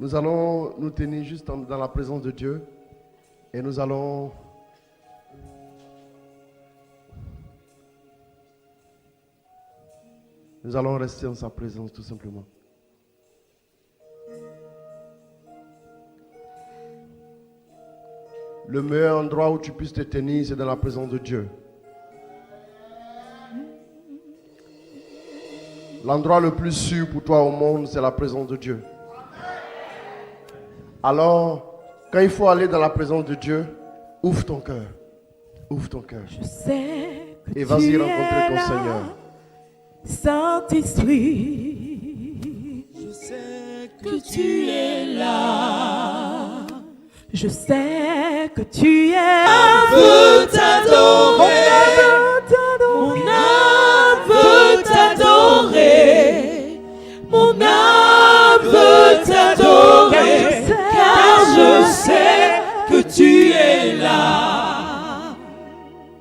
Nous allons nous tenir juste dans la présence de Dieu et nous allons rester en sa présence tout simplement. Le meilleur endroit où tu puisses te tenir, c'est dans la présence de Dieu. L'endroit le plus sûr pour toi au monde, c'est la présence de Dieu. Alors, quand il faut aller dans la présence de Dieu, ouvre ton cœur. Ouvre ton cœur. Je sais que et vas-y tu rencontrer es ton là, Seigneur. Saint-Esprit, je sais que tu es là. Je sais que tu es là. Mon âme veut t'adorer. Mon âme veut t'adorer. Mon âme veut t'adorer. Car je sais que tu es là.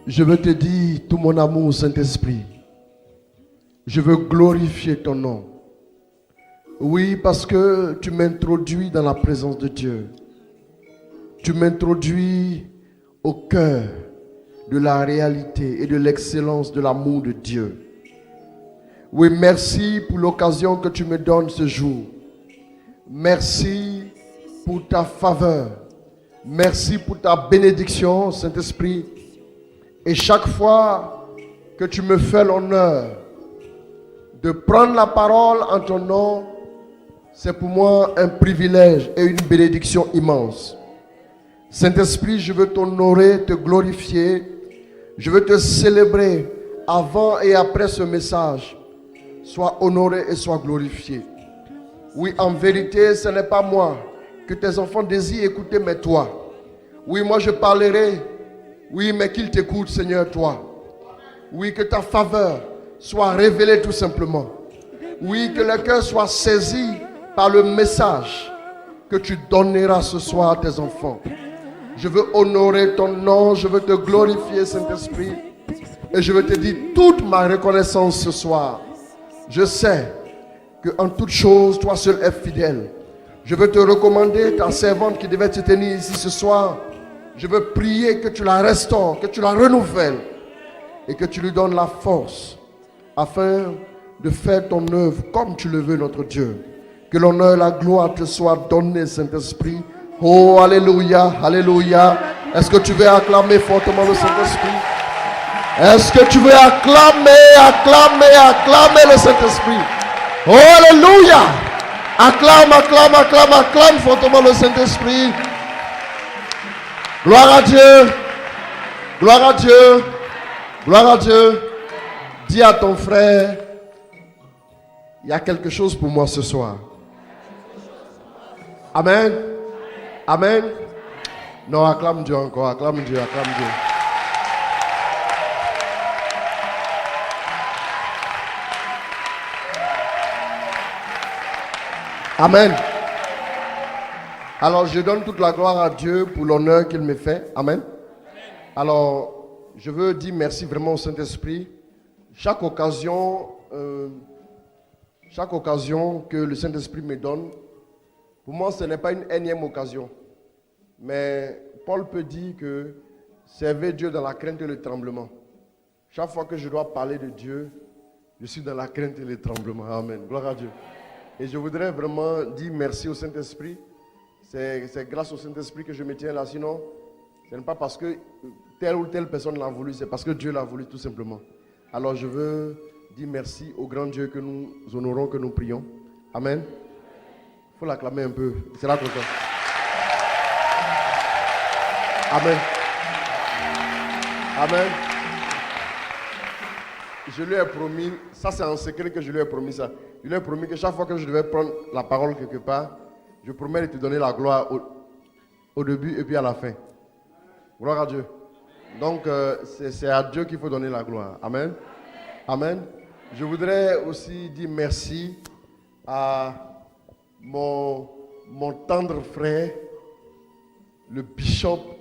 Je veux te dire tout mon amour, Saint-Esprit. Je veux glorifier ton nom. Oui, parce que tu m'introduis dans la présence de Dieu. Tu m'introduis au cœur de la réalité et de l'excellence de l'amour de Dieu. Oui, merci pour l'occasion que tu me donnes ce jour. Merci pour ta faveur. Merci pour ta bénédiction, Saint-Esprit. Et chaque fois que tu me fais l'honneur de prendre la parole en ton nom, c'est pour moi un privilège et une bénédiction immense. Saint-Esprit, je veux t'honorer, te glorifier. Je veux te célébrer avant et après ce message. Sois honoré et sois glorifié. Oui, en vérité, ce n'est pas moi que tes enfants désirent écouter, mais toi. Oui, moi je parlerai. Oui, mais qu'ils t'écoutent, Seigneur, toi. Oui, que ta faveur soit révélée tout simplement. Oui, que le cœur soit saisi par le message que tu donneras ce soir à tes enfants. Je veux honorer ton nom, je veux te glorifier, Saint-Esprit. Et je veux te dire toute ma reconnaissance ce soir. Je sais qu'en toute chose, toi seul es fidèle. Je veux te recommander ta servante qui devait se tenir ici ce soir. Je veux prier que tu la restaures, que tu la renouvelles et que tu lui donnes la force afin de faire ton œuvre comme tu le veux, notre Dieu. Que l'honneur et la gloire te soient donnés, Saint-Esprit. Oh, alléluia, alléluia. Est-ce que tu veux acclamer fortement le Saint-Esprit? Est-ce que tu veux acclamer le Saint-Esprit? Oh, alléluia. Acclame fortement le Saint-Esprit. Gloire à Dieu. Gloire à Dieu. Gloire à Dieu. Dis à ton frère, il y a quelque chose pour moi ce soir. Amen. Amen. Non, acclame Dieu encore. Acclame Dieu. Amen. Alors, je donne toute la gloire à Dieu pour l'honneur qu'il me fait. Amen. Alors, je veux dire merci vraiment au Saint-Esprit. Chaque occasion que le Saint-Esprit me donne, pour moi, ce n'est pas une énième occasion. Mais Paul peut dire que servez Dieu dans la crainte et le tremblement. Chaque fois que je dois parler de Dieu, je suis dans la crainte et le tremblement. Amen. Gloire à Dieu. Et je voudrais vraiment dire merci au Saint-Esprit. C'est grâce au Saint-Esprit que je me tiens là. Sinon, ce n'est pas parce que telle ou telle personne l'a voulu, c'est parce que Dieu l'a voulu tout simplement. Alors je veux dire merci au grand Dieu que nous honorons, que nous prions. Amen. Il faut l'acclamer un peu. Il sera content. Amen. Amen. Je lui ai promis, ça c'est un secret que je lui ai promis ça. Je lui ai promis que chaque fois que je devais prendre la parole quelque part, je promets de te donner la gloire au début et puis à la fin. Gloire à Dieu. Donc c'est à Dieu qu'il faut donner la gloire. Amen. Amen. Je voudrais aussi dire merci à mon tendre frère, le bishop.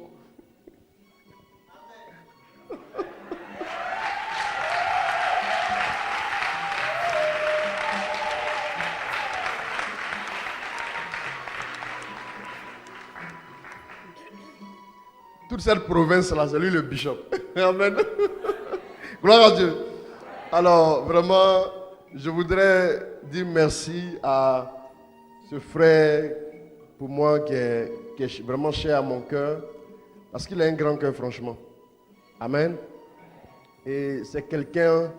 toute cette province-là, c'est lui le bishop. Amen. Gloire à Dieu. Alors, vraiment, je voudrais dire merci à ce frère, pour moi, qui est vraiment cher à mon cœur, parce qu'il a un grand cœur, franchement. Amen. Et c'est quelqu'un,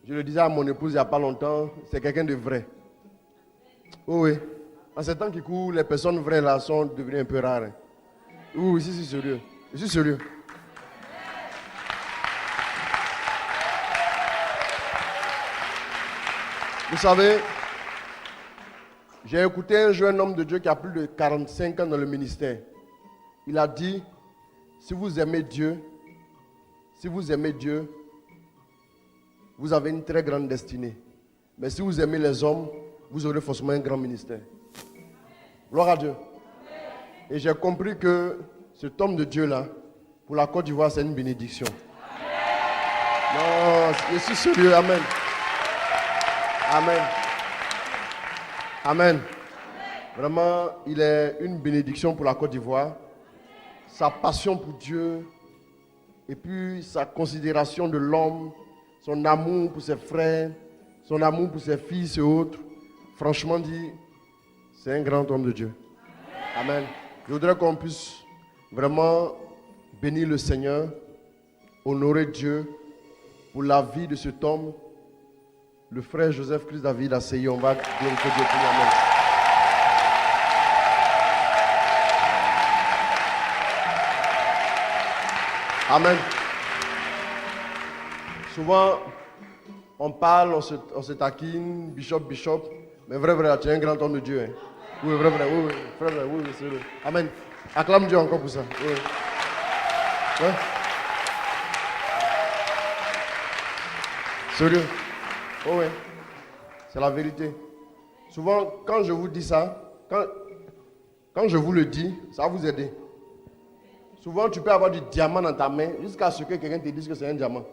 je le disais à mon épouse il n'y a pas longtemps, c'est quelqu'un de vrai. Oui, oui. En ces temps qui courent, les personnes vraies là sont devenues un peu rares. Hein. Oui, si, c'est sérieux. Je suis sérieux. Vous savez, j'ai écouté un jeune homme de Dieu qui a plus de 45 ans dans le ministère. Il a dit, si vous aimez Dieu, vous avez une très grande destinée. Mais si vous aimez les hommes, vous aurez forcément un grand ministère. Gloire à Dieu. Et j'ai compris que cet homme de Dieu-là, pour la Côte d'Ivoire, c'est une bénédiction. Non, je suis sérieux. Amen. Amen. Amen. Vraiment, il est une bénédiction pour la Côte d'Ivoire. Sa passion pour Dieu, et puis sa considération de l'homme, son amour pour ses frères, son amour pour ses fils et autres. Franchement dit, c'est un grand homme de Dieu. Amen. Je voudrais qu'on puisse vraiment bénir le Seigneur, honorer Dieu pour la vie de cet homme. Le frère Joseph Christ David Asseyi, on va glorifier Dieu pour lui. Amen. Souvent, on parle, on se taquine, bishop, mais vrai, tu es un grand homme de Dieu. Hein. Oui, vrai, oui, c'est vrai. Amen. Acclame Dieu encore pour ça. Oui. Ouais. Sérieux. Oh oui, c'est la vérité. Souvent, quand je vous dis ça, quand je vous le dis, ça va vous aider. Souvent, tu peux avoir du diamant dans ta main jusqu'à ce que quelqu'un te dise que c'est un diamant.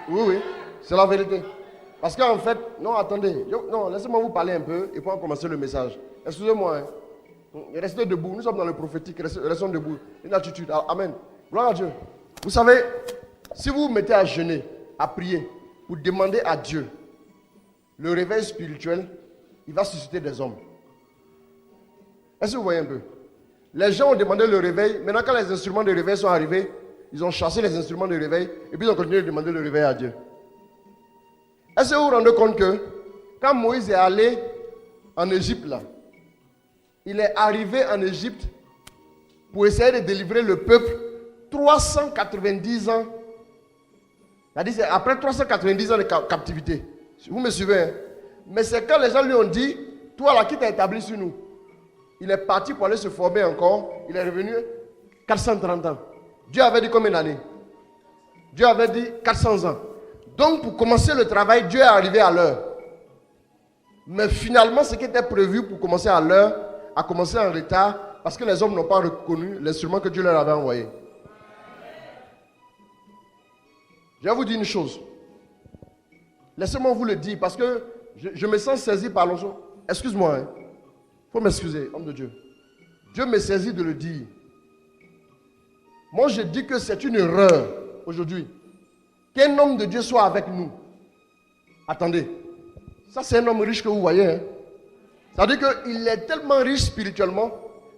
Oui, c'est la vérité. Parce qu'en fait, non, attendez, laissez-moi vous parler un peu et puis on va commencer le message. Excusez-moi, hein. Restez debout, nous sommes dans le prophétique, restons debout. Une attitude, amen. Gloire à Dieu. Vous savez, si vous vous mettez à jeûner, à prier, pour demander à Dieu le réveil spirituel, il va susciter des hommes. Est-ce que vous voyez un peu? Les gens ont demandé le réveil. Maintenant, quand les instruments de réveil sont arrivés, ils ont chassé les instruments de réveil et puis ils ont continué de demander le réveil à Dieu. Est-ce que vous vous rendez compte que quand Moïse est allé en Égypte, là, il est arrivé en Égypte pour essayer de délivrer le peuple 390 ans. C'est-à-dire après 390 ans de captivité. Vous me suivez, hein? Mais c'est quand les gens lui ont dit, toi là qui t'as établi sur nous. Il est parti pour aller se former encore. Il est revenu 430 ans. Dieu avait dit combien d'années? Dieu avait dit 400 ans. Donc pour commencer le travail, Dieu est arrivé à l'heure. Mais finalement, ce qui était prévu pour commencer à l'heure a commencé en retard parce que les hommes n'ont pas reconnu l'instrument que Dieu leur avait envoyé. Je vais vous dire une chose. Laissez-moi vous le dire parce que je me sens saisi par l'onction. Excuse-moi, hein. Il faut m'excuser, homme de Dieu. Dieu me saisit de le dire. Moi, je dis que c'est une erreur aujourd'hui qu'un homme de Dieu soit avec nous. Attendez, ça c'est un homme riche que vous voyez. Hein? Ça veut dire qu'il est tellement riche spirituellement.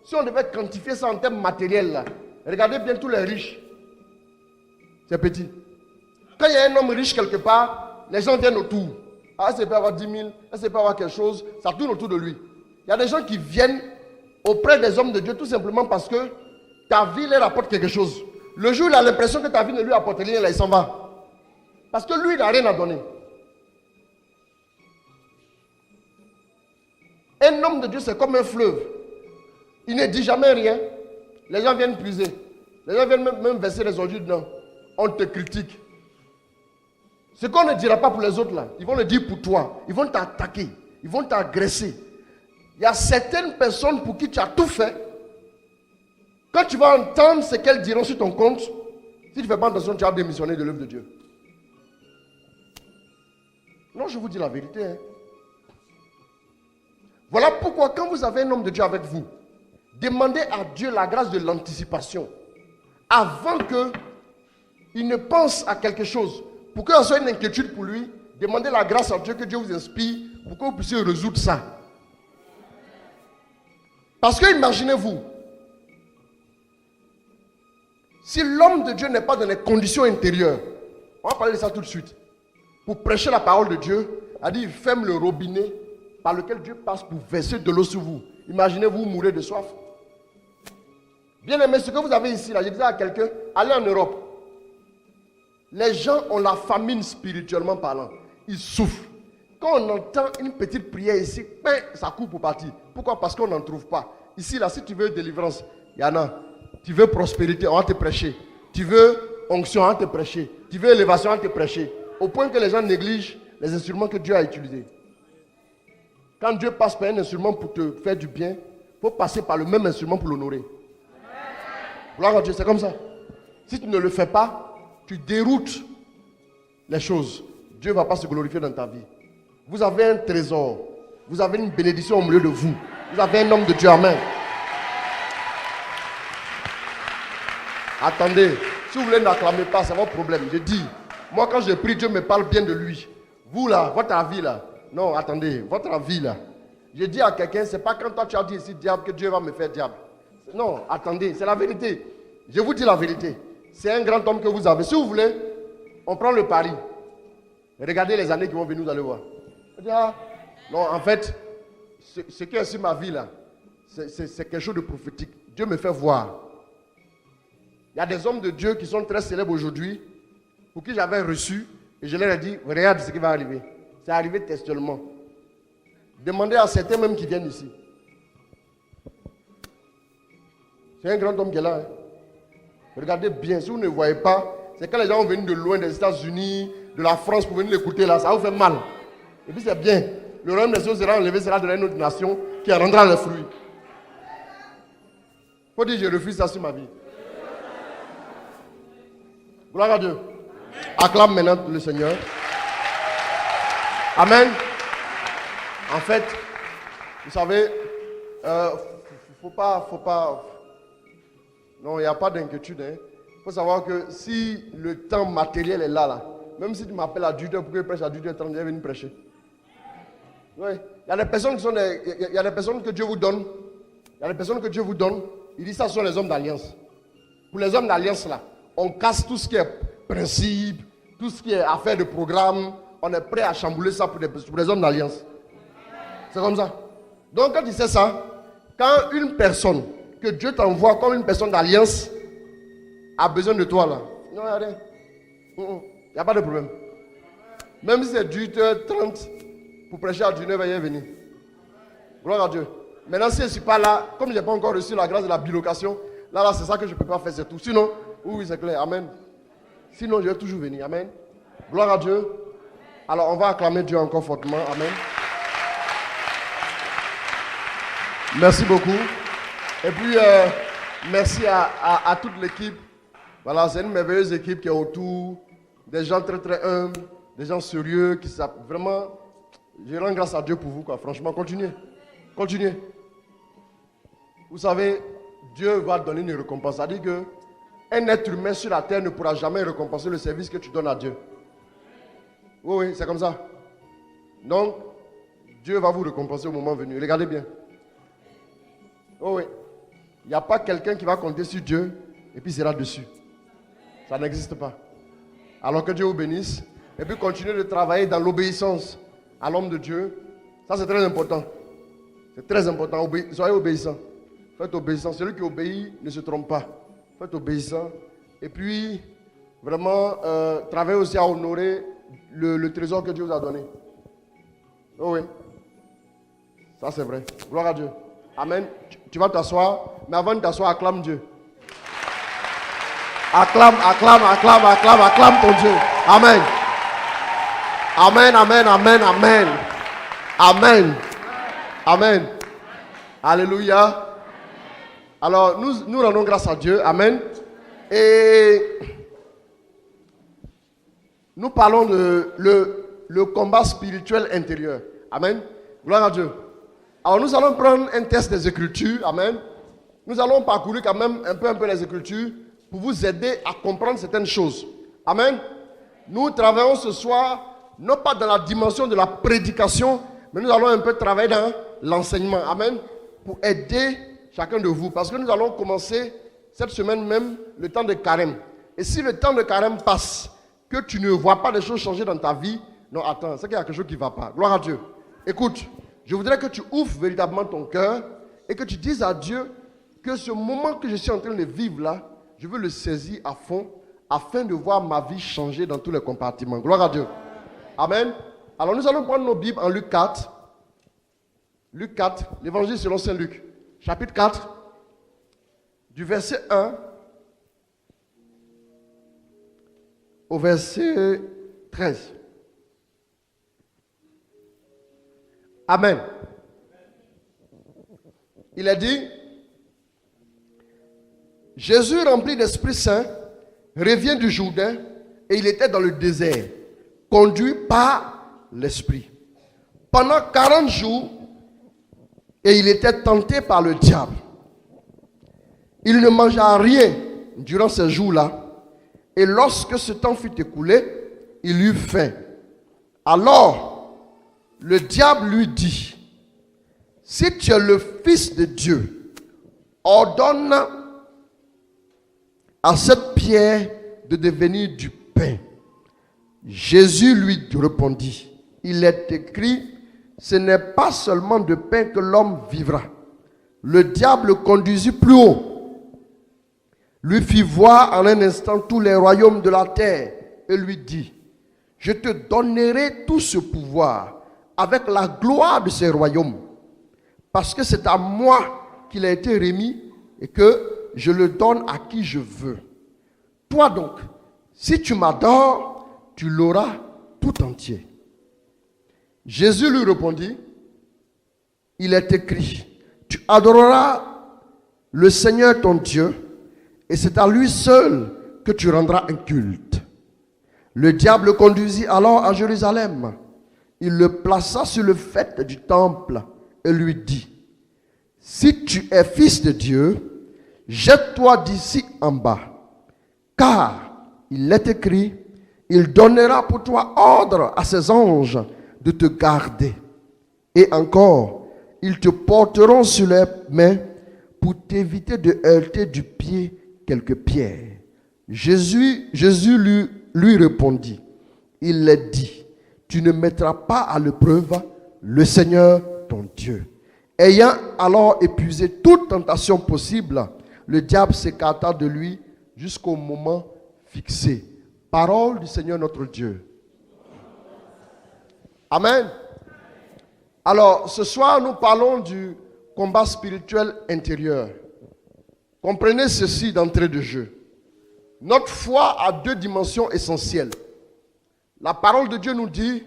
Si on devait quantifier ça en termes matériels, là, regardez bien tous les riches. C'est petit. Quand il y a un homme riche quelque part, les gens viennent autour. Ah, ça peut avoir 10 000, ça peut avoir quelque chose, ça tourne autour de lui. Il y a des gens qui viennent auprès des hommes de Dieu tout simplement parce que ta vie leur apporte quelque chose. Le jour où il a l'impression que ta vie ne lui apporte rien, là, il s'en va. Parce que lui, il n'a rien à donner. Un homme de Dieu, c'est comme un fleuve. Il ne dit jamais rien. Les gens viennent puiser. Les gens viennent même verser les ordures dedans. On te critique. Ce qu'on ne dira pas pour les autres, là, ils vont le dire pour toi. Ils vont t'attaquer. Ils vont t'agresser. Il y a certaines personnes pour qui tu as tout fait. Quand tu vas entendre ce qu'elles diront sur ton compte, si tu ne fais pas attention, tu vas démissionner de l'œuvre de Dieu. Non, je vous dis la vérité. Hein. Voilà pourquoi quand vous avez un homme de Dieu avec vous, demandez à Dieu la grâce de l'anticipation. avant qu'il ne pense à quelque chose, pour qu'il y soit une inquiétude pour lui, demandez la grâce à Dieu, que Dieu vous inspire pour que vous puissiez résoudre ça. Parce que imaginez-vous, si l'homme de Dieu n'est pas dans les conditions intérieures, on va parler de ça tout de suite, pour prêcher la parole de Dieu, il ferme le robinet par lequel Dieu passe pour verser de l'eau sur vous. Imaginez-vous mourir de soif. Bien aimé, ce que vous avez ici, là, je disais à quelqu'un, allez en Europe. Les gens ont la famine spirituellement parlant. Ils souffrent. Quand on entend une petite prière ici, ça court pour partir. Pourquoi? Parce qu'on n'en trouve pas. Ici, là, si tu veux délivrance, il y en a. Tu veux prospérité, on va te prêcher. Tu veux onction, on va te prêcher. Tu veux élévation, on va te prêcher. Au point que les gens négligent les instruments que Dieu a utilisés. Quand Dieu passe par un instrument pour te faire du bien, il faut passer par le même instrument pour l'honorer. Gloire à Dieu, c'est comme ça. Si tu ne le fais pas, tu déroutes les choses. Dieu ne va pas se glorifier dans ta vie. Vous avez un trésor. Vous avez une bénédiction au milieu de vous. Vous avez un homme de Dieu. Amen. Attendez. Si vous voulez n'acclamez pas, c'est votre problème. Je dis, moi quand je prie, Dieu me parle bien de lui. Vous là, votre avis là. Non, attendez, votre avis là. Je dis à quelqu'un, c'est pas quand toi tu as dit ici diable que Dieu va me faire diable. Non, attendez, c'est la vérité. Je vous dis la vérité. C'est un grand homme que vous avez. Si vous voulez, on prend le pari. Regardez les années qui vont venir, vous allez voir. Non, en fait, ce qui est sur ma vie là, c'est quelque chose de prophétique. Dieu me fait voir. Il y a des hommes de Dieu qui sont très célèbres aujourd'hui, pour qui j'avais reçu, et je leur ai dit, regarde ce qui va arriver. C'est arrivé textuellement. Demandez à certains même qui viennent ici. C'est un grand homme qui est là. Hein. Regardez bien, si vous ne voyez pas, c'est quand les gens sont venus de loin, des États-Unis, de la France pour venir l'écouter là, ça vous fait mal. Et puis c'est bien. Le royaume des cieux sera enlevé, sera donné à une autre nation qui en rendra les fruits. Il faut dire, je refuse ça sur ma vie. Gloire à Dieu. Acclame maintenant le Seigneur. Amen. En fait, vous savez, faut pas. Non, il n'y a pas d'inquiétude. Il faut savoir que si le temps matériel est là, même si tu m'appelles à 18h pour que je prêche à 18h30, je vais venir prêcher. Oui. Il y a des personnes qui sont il y a des personnes que Dieu vous donne. Il y a des personnes que Dieu vous donne. Il dit ça sont les hommes d'alliance. Pour les hommes d'alliance là, on casse tout ce qui est principe, tout ce qui est affaire de programme. On est prêt à chambouler ça pour les hommes d'alliance. C'est comme ça. Donc quand tu sais ça, quand une personne que Dieu t'envoie comme une personne d'alliance a besoin de toi là, non, il n'y a rien. Il n'y a pas de problème. Même si c'est 18h30 pour prêcher à 19h, il est venu. Gloire à Dieu. Maintenant, si je ne suis pas là, comme je n'ai pas encore reçu la grâce de la bilocation, là c'est ça que je ne peux pas faire, c'est tout. Sinon, oui, c'est clair. Amen. Sinon, je vais toujours venir. Amen. Gloire à Dieu. Alors, on va acclamer Dieu encore fortement. Amen. Merci beaucoup. Et puis, merci à toute l'équipe. Voilà, c'est une merveilleuse équipe qui est autour. Des gens très, très humbles. Des gens sérieux qui savent vraiment. Je rends grâce à Dieu pour vous, quoi. Franchement, continuez. Continuez. Vous savez, Dieu va donner une récompense. Ça dit que un être humain sur la terre ne pourra jamais récompenser le service que tu donnes à Dieu. Oui, oui, c'est comme ça. Donc, Dieu va vous récompenser au moment venu. Regardez bien. Oh oui. Il n'y a pas quelqu'un qui va compter sur Dieu et puis sera dessus. Ça n'existe pas. Alors que Dieu vous bénisse. Et puis continuez de travailler dans l'obéissance à l'homme de Dieu. Ça, c'est très important. C'est très important. Soyez obéissants. Faites obéissance. Celui qui obéit ne se trompe pas. Faites obéissant. Et puis, vraiment, travaillez aussi à honorer le trésor que Dieu vous a donné. Oh oui. Ça, c'est vrai. Gloire à Dieu. Amen. Tu vas t'asseoir. Mais avant de t'asseoir, acclame Dieu. Acclame ton Dieu. Amen. Amen, amen, amen, amen. Amen. Amen. Alléluia. Alors, nous rendons grâce à Dieu. Amen. Et nous parlons de le combat spirituel intérieur. Amen. Gloire à Dieu. Alors, nous allons prendre un test des Écritures. Amen. Nous allons parcourir quand même un peu les Écritures pour vous aider à comprendre certaines choses. Amen. Nous travaillons ce soir, non pas dans la dimension de la prédication, mais nous allons un peu travailler dans l'enseignement. Amen. Pour aider chacun de vous. Parce que nous allons commencer cette semaine même le temps de carême. Et si le temps de carême passe, que tu ne vois pas des choses changer dans ta vie, non, attends, c'est qu'il y a quelque chose qui ne va pas. Gloire à Dieu. Écoute, je voudrais que tu ouvres véritablement ton cœur et que tu dises à Dieu que ce moment que je suis en train de vivre là, je veux le saisir à fond afin de voir ma vie changer dans tous les compartiments. Gloire à Dieu. Amen. Alors nous allons prendre nos Bibles en Luc 4. Luc 4, l'évangile selon Saint Luc, chapitre 4, du verset 1 au verset 13. Amen. Il a dit, Jésus rempli d'Esprit Saint revient du Jourdain et il était dans le désert, conduit par l'Esprit. Pendant 40 jours, et il était tenté par le diable. Il ne mangea rien durant ces jours-là. Et lorsque ce temps fut écoulé, il eut faim. Alors, le diable lui dit, si tu es le Fils de Dieu, ordonne à cette pierre de devenir du pain. Jésus lui répondit, il est écrit, ce n'est pas seulement de pain que l'homme vivra. Le diable le conduisit plus haut, lui fit voir en un instant tous les royaumes de la terre et lui dit, je te donnerai tout ce pouvoir avec la gloire de ces royaumes, parce que c'est à moi qu'il a été remis et que je le donne à qui je veux. Toi donc, si tu m'adores, tu l'auras tout entier. Jésus lui répondit, il est écrit, tu adoreras le Seigneur ton Dieu et c'est à lui seul que tu rendras un culte. Le diable le conduisit alors à Jérusalem. Il le plaça sur le faîte du temple et lui dit, si tu es fils de Dieu, jette-toi d'ici en bas, car il est écrit, il donnera pour toi ordre à ses anges de te garder. Et encore, ils te porteront sur les mains pour t'éviter de heurter du pied quelques pierres. Jésus lui répondit, il est dit, tu ne mettras pas à l'épreuve le Seigneur ton Dieu. Ayant alors épuisé toute tentation possible, le diable s'écarta de lui jusqu'au moment fixé. Parole du Seigneur notre Dieu. Amen. Alors, ce soir, nous parlons du combat spirituel intérieur. Comprenez ceci d'entrée de jeu. Notre foi a deux dimensions essentielles. La parole de Dieu nous dit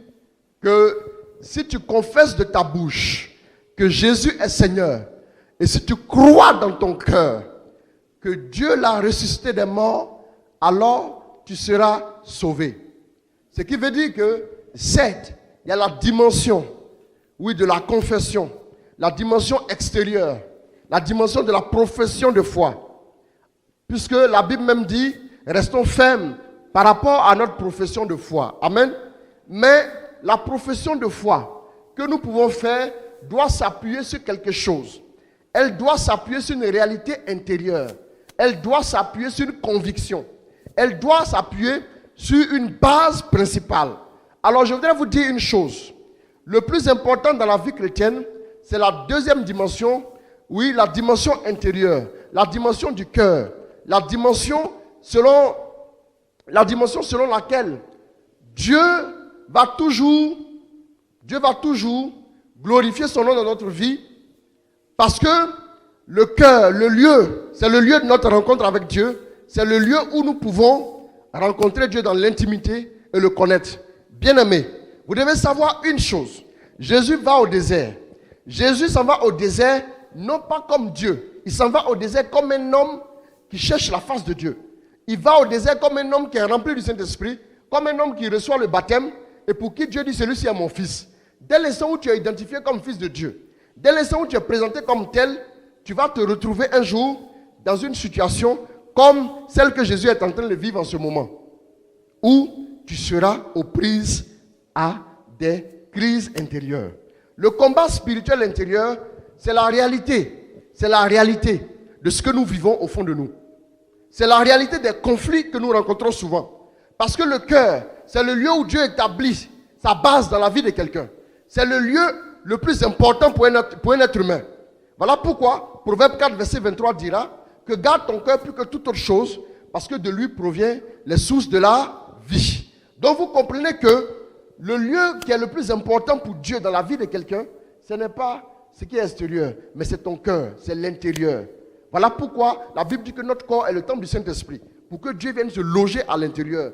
que si tu confesses de ta bouche que Jésus est Seigneur, et si tu crois dans ton cœur que Dieu l'a ressuscité des morts, alors tu seras sauvé. Ce qui veut dire que, certes, il y a la dimension, oui, de la confession, la dimension extérieure, la dimension de la profession de foi. Puisque la Bible même dit, restons fermes par rapport à notre profession de foi. Amen. Mais la profession de foi que nous pouvons faire doit s'appuyer sur quelque chose. Elle doit s'appuyer sur une réalité intérieure. Elle doit s'appuyer sur une conviction. Elle doit s'appuyer sur une base principale. Alors je voudrais vous dire une chose. Le plus important dans la vie chrétienne, c'est la deuxième dimension, oui, la dimension intérieure, la dimension du cœur, la dimension selon laquelle Dieu va toujours glorifier son nom dans notre vie, parce que le cœur, le lieu, c'est le lieu de notre rencontre avec Dieu, c'est le lieu où nous pouvons rencontrer Dieu dans l'intimité et le connaître. Bien-aimés, vous devez savoir une chose. Jésus va au désert. Jésus s'en va au désert, non pas comme Dieu. Il s'en va au désert comme un homme qui cherche la face de Dieu. Il va au désert comme un homme qui est rempli du Saint-Esprit, comme un homme qui reçoit le baptême, et pour qui Dieu dit, celui-ci est mon fils. Dès l'instant où tu es identifié comme fils de Dieu, dès l'instant où tu es présenté comme tel, tu vas te retrouver un jour dans une situation comme celle que Jésus est en train de vivre en ce moment, où tu seras aux prises à des crises intérieures. Le combat spirituel intérieur, c'est la réalité. C'est la réalité de ce que nous vivons au fond de nous. C'est la réalité des conflits que nous rencontrons souvent. Parce que le cœur, c'est le lieu où Dieu établit sa base dans la vie de quelqu'un. C'est le lieu le plus important pour un être humain. Voilà pourquoi Proverbe 4, verset 23 dira que garde ton cœur plus que toute autre chose, parce que de lui provient les sources de la vie. Donc vous comprenez que le lieu qui est le plus important pour Dieu dans la vie de quelqu'un, ce n'est pas ce qui est extérieur, mais c'est ton cœur, c'est l'intérieur. Voilà pourquoi la Bible dit que notre corps est le temple du Saint-Esprit, pour que Dieu vienne se loger à l'intérieur.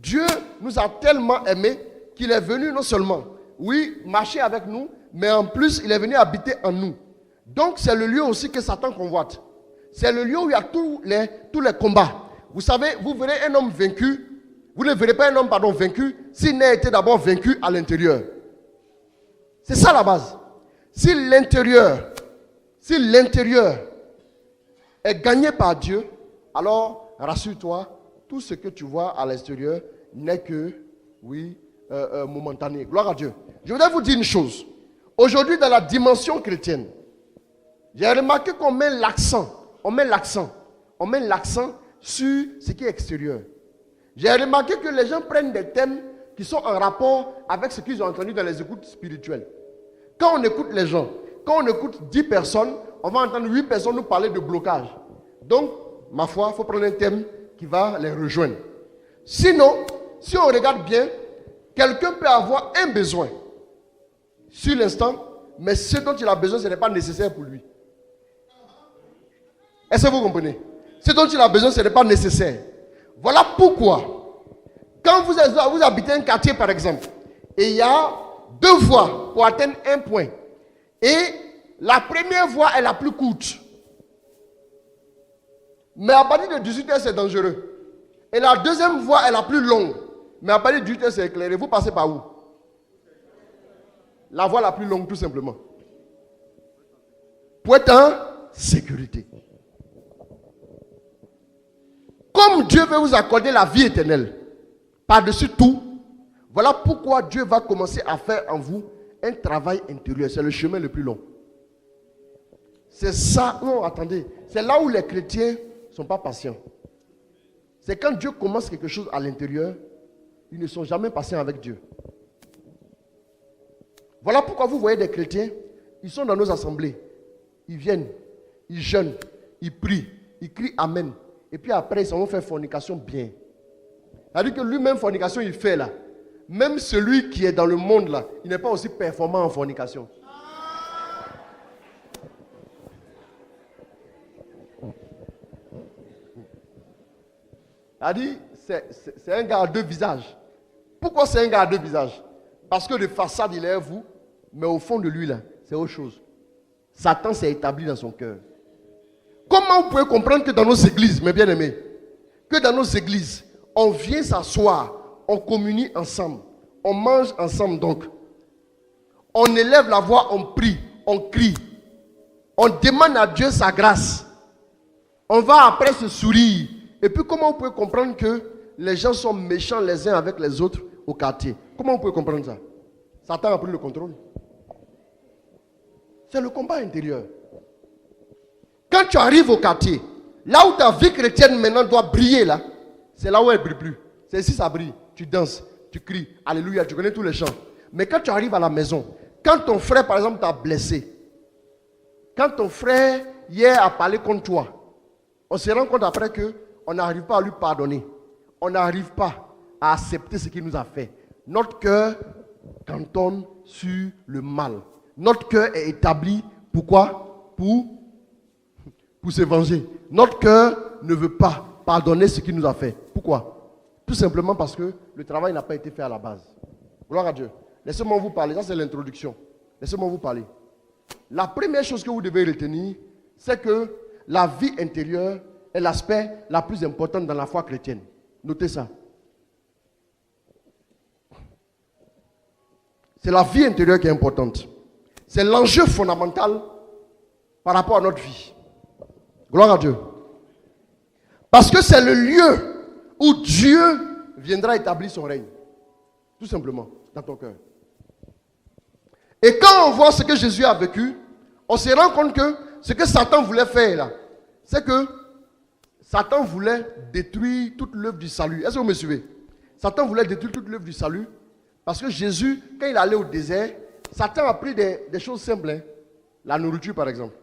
Dieu nous a tellement aimés qu'il est venu non seulement, oui, marcher avec nous, mais en plus, il est venu habiter en nous. Donc, c'est le lieu aussi que Satan convoite. C'est le lieu où il y a tous les combats. Vous savez, vous verrez un homme vaincu, vous ne verrez pas un homme, vaincu, s'il n'a été d'abord vaincu à l'intérieur. C'est ça la base. Si l'intérieur est gagné par Dieu, alors rassure-toi, tout ce que tu vois à l'extérieur n'est que, momentané. Gloire à Dieu. Je voudrais vous dire une chose. Aujourd'hui, dans la dimension chrétienne, j'ai remarqué qu'on met l'accent sur ce qui est extérieur. J'ai remarqué que les gens prennent des thèmes qui sont en rapport avec ce qu'ils ont entendu dans les écoutes spirituelles. Quand on écoute les gens, quand on écoute 10 personnes, on va entendre 8 personnes nous parler de blocage. Donc, ma foi, il faut prendre un thème qui va les rejoindre. Sinon, si on regarde bien, quelqu'un peut avoir un besoin sur l'instant, mais ce dont il a besoin, ce n'est pas nécessaire pour lui. Est-ce que vous comprenez? Ce dont il a besoin, ce n'est pas nécessaire. Voilà pourquoi, quand vous habitez un quartier, par exemple, et il y a 2 voies pour atteindre un point, et la première voie est la plus courte, mais à partir de 18h, c'est dangereux. Et la deuxième voie est la plus longue, mais à partir de 18h, c'est éclairé. Vous passez par où? La voie la plus longue, tout simplement. Pour être en sécurité. Comme Dieu veut vous accorder la vie éternelle, par-dessus tout, voilà pourquoi Dieu va commencer à faire en vous un travail intérieur. C'est le chemin le plus long. C'est ça. Non, attendez. C'est là où les chrétiens ne sont pas patients. C'est quand Dieu commence quelque chose à l'intérieur, ils ne sont jamais patients avec Dieu. Voilà pourquoi vous voyez des chrétiens, ils sont dans nos assemblées. Ils viennent, ils jeûnent, ils prient, ils crient Amen. Et puis après, ils vont faire fornication bien. C'est-à-dire que lui-même, fornication, il fait là. Même celui qui est dans le monde là, il n'est pas aussi performant en fornication. C'est-à-dire, c'est un gars à 2 visages. Pourquoi c'est un gars à 2 visages? Parce que de façade, il est vous, mais au fond de lui là, c'est autre chose. Satan s'est établi dans son cœur. Comment vous pouvez comprendre que dans nos églises, mes bien-aimés, que dans nos églises, on vient s'asseoir, on communie ensemble, on mange ensemble donc. On élève la voix, on prie, on crie. On demande à Dieu sa grâce. On va après se sourire. Et puis comment vous pouvez comprendre que les gens sont méchants les uns avec les autres au quartier? Comment vous pouvez comprendre ça? Satan a pris le contrôle. C'est le combat intérieur. Quand tu arrives au quartier, là où ta vie chrétienne maintenant doit briller là, c'est là où elle ne brille plus. C'est ici ça brille. Tu danses, tu cries, alléluia, tu connais tous les chants. Mais quand tu arrives à la maison, quand ton frère par exemple t'a blessé, quand ton frère hier a parlé contre toi, on se rend compte après qu'on n'arrive pas à lui pardonner. On n'arrive pas à accepter ce qu'il nous a fait. Notre cœur cantonne sur le mal. Notre cœur est établi, pourquoi? Pour se venger. Notre cœur ne veut pas pardonner ce qu'il nous a fait. Pourquoi? Tout simplement parce que le travail n'a pas été fait à la base. Gloire à Dieu. Laissez-moi vous parler. Ça, c'est l'introduction. Laissez-moi vous parler. La première chose que vous devez retenir, c'est que la vie intérieure est l'aspect la plus important dans la foi chrétienne. Notez ça. C'est la vie intérieure qui est importante. C'est l'enjeu fondamental par rapport à notre vie. Gloire à Dieu. Parce que c'est le lieu où Dieu viendra établir son règne. Tout simplement, dans ton cœur. Et quand on voit ce que Jésus a vécu, on se rend compte que ce que Satan voulait faire là, c'est que Satan voulait détruire toute l'œuvre du salut. Est-ce que vous me suivez? Satan voulait détruire toute l'œuvre du salut parce que Jésus, quand il allait au désert, Satan a pris des choses simples, hein. La nourriture par exemple.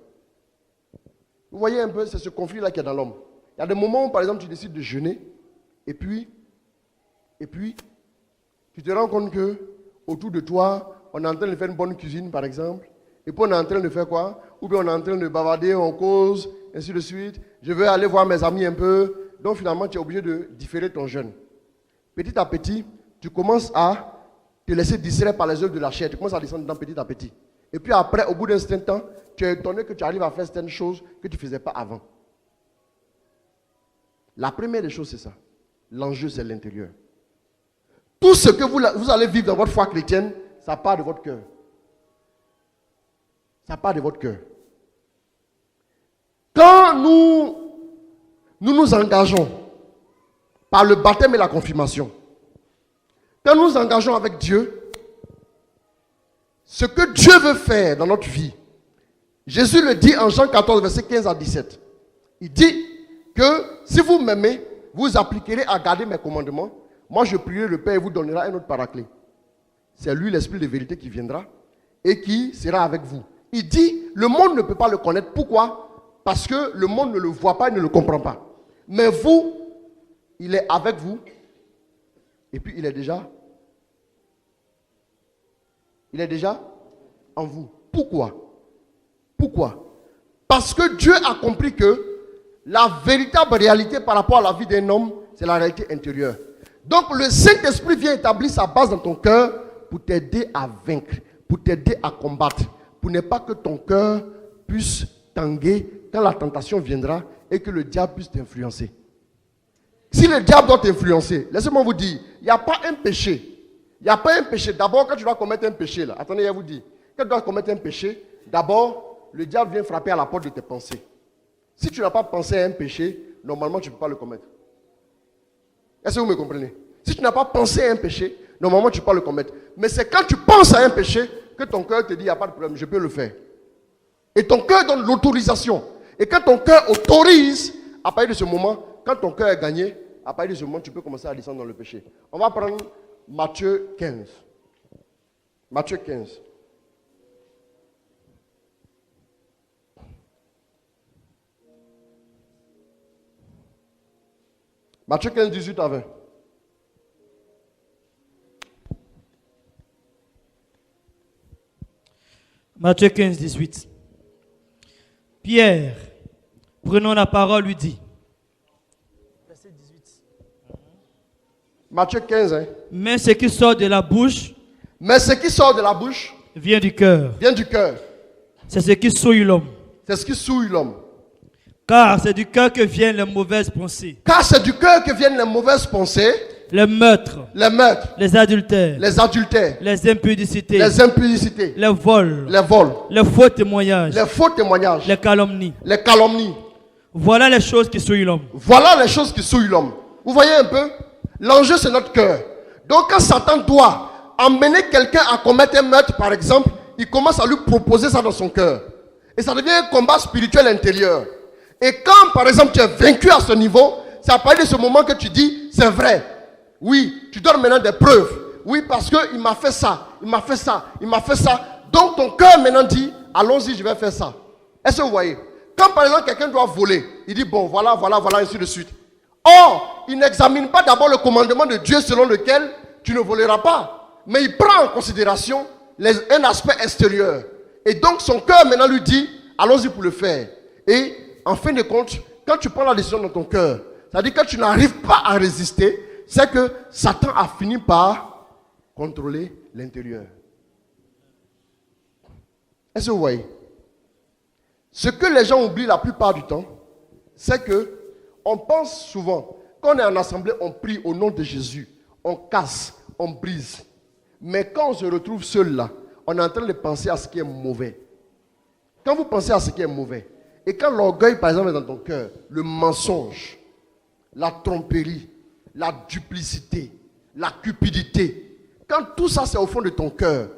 Vous voyez un peu, c'est ce conflit-là qu'il y a dans l'homme. Il y a des moments où par exemple tu décides de jeûner et puis tu te rends compte que autour de toi, on est en train de faire une bonne cuisine par exemple, et puis on est en train de faire quoi? Ou bien on est en train de bavarder, on cause, ainsi de suite. Je veux aller voir mes amis un peu. Donc finalement, tu es obligé de différer ton jeûne. Petit à petit, tu commences à te laisser distraire par les œuvres de la chair. Tu commences à descendre dedans petit à petit. Et puis après, au bout d'un certain temps, tu es étonné que tu arrives à faire certaines choses que tu ne faisais pas avant. La première des choses, c'est ça. L'enjeu, c'est l'intérieur. Tout ce que vous allez vivre dans votre foi chrétienne, ça part de votre cœur. Ça part de votre cœur. Quand nous engageons par le baptême et la confirmation, quand nous engageons avec Dieu, ce que Dieu veut faire dans notre vie, Jésus le dit en Jean 14, verset 15 à 17. Il dit que si vous m'aimez, vous appliquerez à garder mes commandements. Moi, je prierai le Père et vous donnera un autre paraclet. C'est lui l'Esprit de vérité qui viendra et qui sera avec vous. Il dit, le monde ne peut pas le connaître. Pourquoi? Parce que le monde ne le voit pas et ne le comprend pas. Mais vous, il est avec vous. Et puis il est déjà en vous. Pourquoi? Pourquoi? Parce que Dieu a compris que la véritable réalité par rapport à la vie d'un homme, c'est la réalité intérieure. Donc le Saint-Esprit vient établir sa base dans ton cœur pour t'aider à vaincre, pour t'aider à combattre, pour ne pas que ton cœur puisse tanguer quand la tentation viendra et que le diable puisse t'influencer. Si le diable doit t'influencer, laissez-moi vous dire, il n'y a pas un péché. Il n'y a pas un péché. D'abord, quand tu dois commettre un péché, là, attendez, je vous dis, quand tu dois commettre un péché, d'abord, le diable vient frapper à la porte de tes pensées. Si tu n'as pas pensé à un péché, normalement, tu ne peux pas le commettre. Est-ce que vous me comprenez? Si tu n'as pas pensé à un péché, normalement, tu ne peux pas le commettre. Mais c'est quand tu penses à un péché que ton cœur te dit, il n'y a pas de problème, je peux le faire. Et ton cœur donne l'autorisation. Et quand ton cœur autorise, à partir de ce moment, quand ton cœur est gagné, à partir de ce moment, tu peux commencer à descendre dans le péché. On va prendre Matthieu 15. Matthieu 15. Matthieu 15, 18 à 20. Matthieu 15, 18. Pierre, prenant la parole, lui dit. Verset 18. Matthieu 15, hein. Mais ce qui sort de la bouche vient du cœur. Vient du cœur. C'est ce qui souille l'homme. C'est ce qui souille l'homme. Car c'est du cœur que viennent les mauvaises pensées. Car c'est du cœur que viennent les mauvaises pensées. Les meurtres. Les adultères. Les impudicités. Les vols. Les faux témoignages. Les calomnies. Voilà les choses qui souillent l'homme. Vous voyez un peu? L'enjeu, c'est notre cœur. Donc quand Satan doit emmener quelqu'un à commettre un meurtre, par exemple, il commence à lui proposer ça dans son cœur. Et ça devient un combat spirituel intérieur. Et quand, par exemple, tu es vaincu à ce niveau, c'est à partir de ce moment que tu dis, c'est vrai. Oui, tu donnes maintenant des preuves. Oui, parce qu'il m'a fait ça, il m'a fait ça, il m'a fait ça. Donc ton cœur maintenant dit, allons-y, je vais faire ça. Est-ce que vous voyez? Quand par exemple quelqu'un doit voler, il dit, bon, voilà, ainsi de suite. Or, il n'examine pas d'abord le commandement de Dieu selon lequel tu ne voleras pas. Mais il prend en considération un aspect extérieur. Et donc son cœur maintenant lui dit, allons-y pour le faire. Et en fin de compte, quand tu prends la décision dans ton cœur, c'est-à-dire que tu n'arrives pas à résister, c'est que Satan a fini par contrôler l'intérieur. Est-ce que vous voyez? Ce que les gens oublient la plupart du temps, c'est que on pense souvent, quand on est en assemblée, on prie au nom de Jésus, on casse, on brise. Mais quand on se retrouve seul là, on est en train de penser à ce qui est mauvais. Quand vous pensez à ce qui est mauvais, et quand l'orgueil, par exemple, est dans ton cœur, le mensonge, la tromperie, la duplicité, la cupidité, quand tout ça c'est au fond de ton cœur,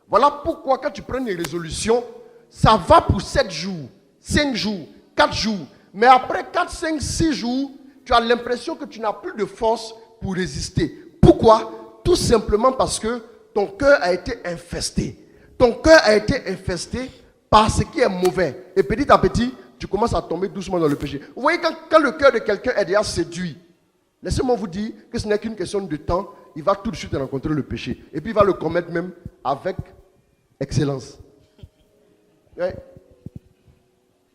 voilà pourquoi quand tu prends une résolution, ça va pour 7 jours, 5 jours, 4 jours. Mais après 4, 5, 6 jours, tu as l'impression que tu n'as plus de force pour résister. Pourquoi? Tout simplement parce que ton cœur a été infesté. Ton cœur a été infesté par ce qui est mauvais. Et petit à petit, tu commences à tomber doucement dans le péché. Vous voyez, quand le cœur de quelqu'un est déjà séduit, laissez-moi vous dire que ce n'est qu'une question de temps. Il va tout de suite rencontrer le péché. Et puis il va le commettre même avec excellence. Ouais.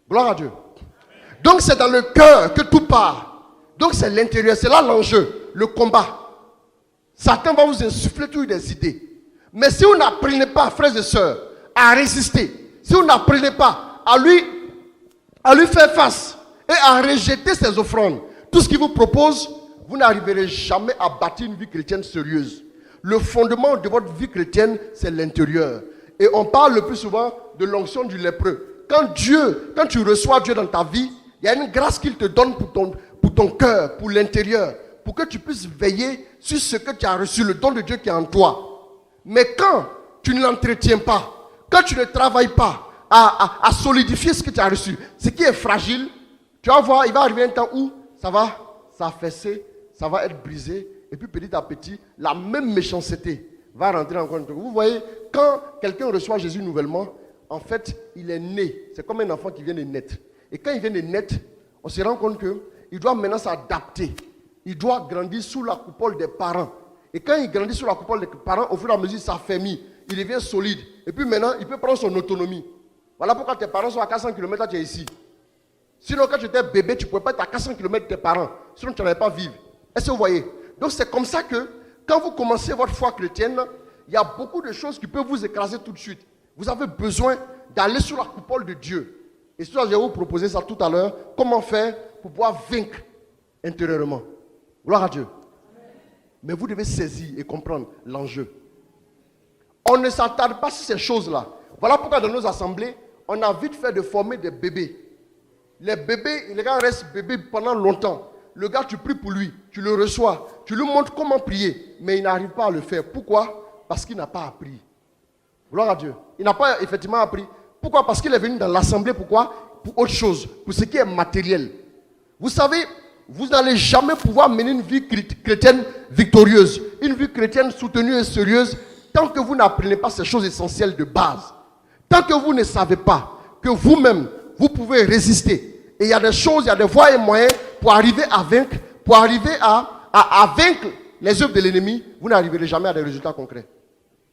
Gloire à Dieu. Donc c'est dans le cœur que tout part. Donc c'est l'intérieur, c'est là l'enjeu, le combat. Satan va vous insuffler toutes des idées. Mais si vous n'apprenez pas, frères et sœurs, à résister, si vous n'apprenez pas à lui faire face et à rejeter ses offrandes, tout ce qu'il vous propose, vous n'arriverez jamais à bâtir une vie chrétienne sérieuse. Le fondement de votre vie chrétienne, c'est l'intérieur. Et on parle le plus souvent de l'onction du lépreux. Quand tu reçois Dieu dans ta vie, il y a une grâce qu'il te donne pour ton cœur, pour l'intérieur, pour que tu puisses veiller sur ce que tu as reçu, le don de Dieu qui est en toi. Mais quand tu ne l'entretiens pas, quand tu ne travailles pas à solidifier ce que tu as reçu, ce qui est fragile, tu vas voir, il va arriver un temps où ça va s'affaisser, ça va être brisé, et puis petit à petit, la même méchanceté va rentrer en compte. Vous voyez, quand quelqu'un reçoit Jésus nouvellement, en fait, il est né. C'est comme un enfant qui vient de naître. Et quand il vient de naître, on se rend compte qu'il doit maintenant s'adapter. Il doit grandir sous la coupole des parents. Et quand il grandit sous la coupole des parents, au fur et à mesure, il s'affermit. Il devient solide. Et puis maintenant, il peut prendre son autonomie. Voilà pourquoi tes parents sont à 400 km, là tu es ici. Sinon, quand tu étais bébé, tu ne pouvais pas être à 400 km de tes parents. Sinon, tu n'allais pas vivre. Est-ce que vous voyez? Donc, c'est comme ça que, quand vous commencez votre foi chrétienne, il y a beaucoup de choses qui peuvent vous écraser tout de suite. Vous avez besoin d'aller sous la coupole de Dieu. Et ça, je vais vous proposer ça tout à l'heure. Comment faire pour pouvoir vaincre intérieurement. Gloire à Dieu. Mais vous devez saisir et comprendre l'enjeu. On ne s'attarde pas sur ces choses-là. Voilà pourquoi dans nos assemblées, on a vite fait de former des bébés. Les bébés, les gars restent bébés pendant longtemps. Le gars, tu pries pour lui, tu le reçois, tu lui montres comment prier, mais il n'arrive pas à le faire. Pourquoi? Parce qu'il n'a pas appris. Gloire à Dieu. Il n'a pas effectivement appris. Pourquoi? Parce qu'il est venu dans l'assemblée. Pourquoi? Pour autre chose, pour ce qui est matériel. Vous savez, vous n'allez jamais pouvoir mener une vie chrétienne victorieuse, une vie chrétienne soutenue et sérieuse, tant que vous n'apprenez pas ces choses essentielles de base. Tant que vous ne savez pas que vous-même, vous pouvez résister. Et il y a des choses, il y a des voies et moyens pour arriver à vaincre, pour arriver à vaincre les œuvres de l'ennemi, vous n'arriverez jamais à des résultats concrets.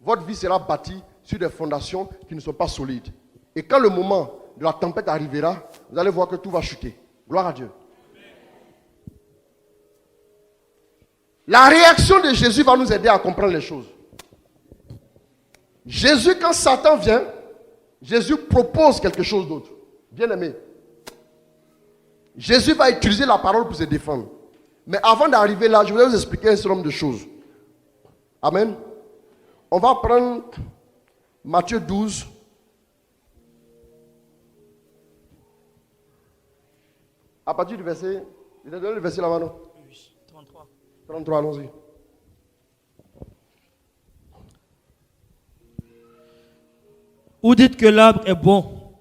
Votre vie sera bâtie sur des fondations qui ne sont pas solides. Et quand le moment de la tempête arrivera, vous allez voir que tout va chuter. Gloire à Dieu. La réaction de Jésus va nous aider à comprendre les choses. Jésus, quand Satan vient, Jésus propose quelque chose d'autre. Bien aimé. Jésus va utiliser la parole pour se défendre. Mais avant d'arriver là, je vais vous expliquer un certain nombre de choses. Amen. On va prendre Matthieu 12. À partir du verset, il a donné le verset là-bas, non? 33. 33, allons-y. Vous dites que l'arbre est bon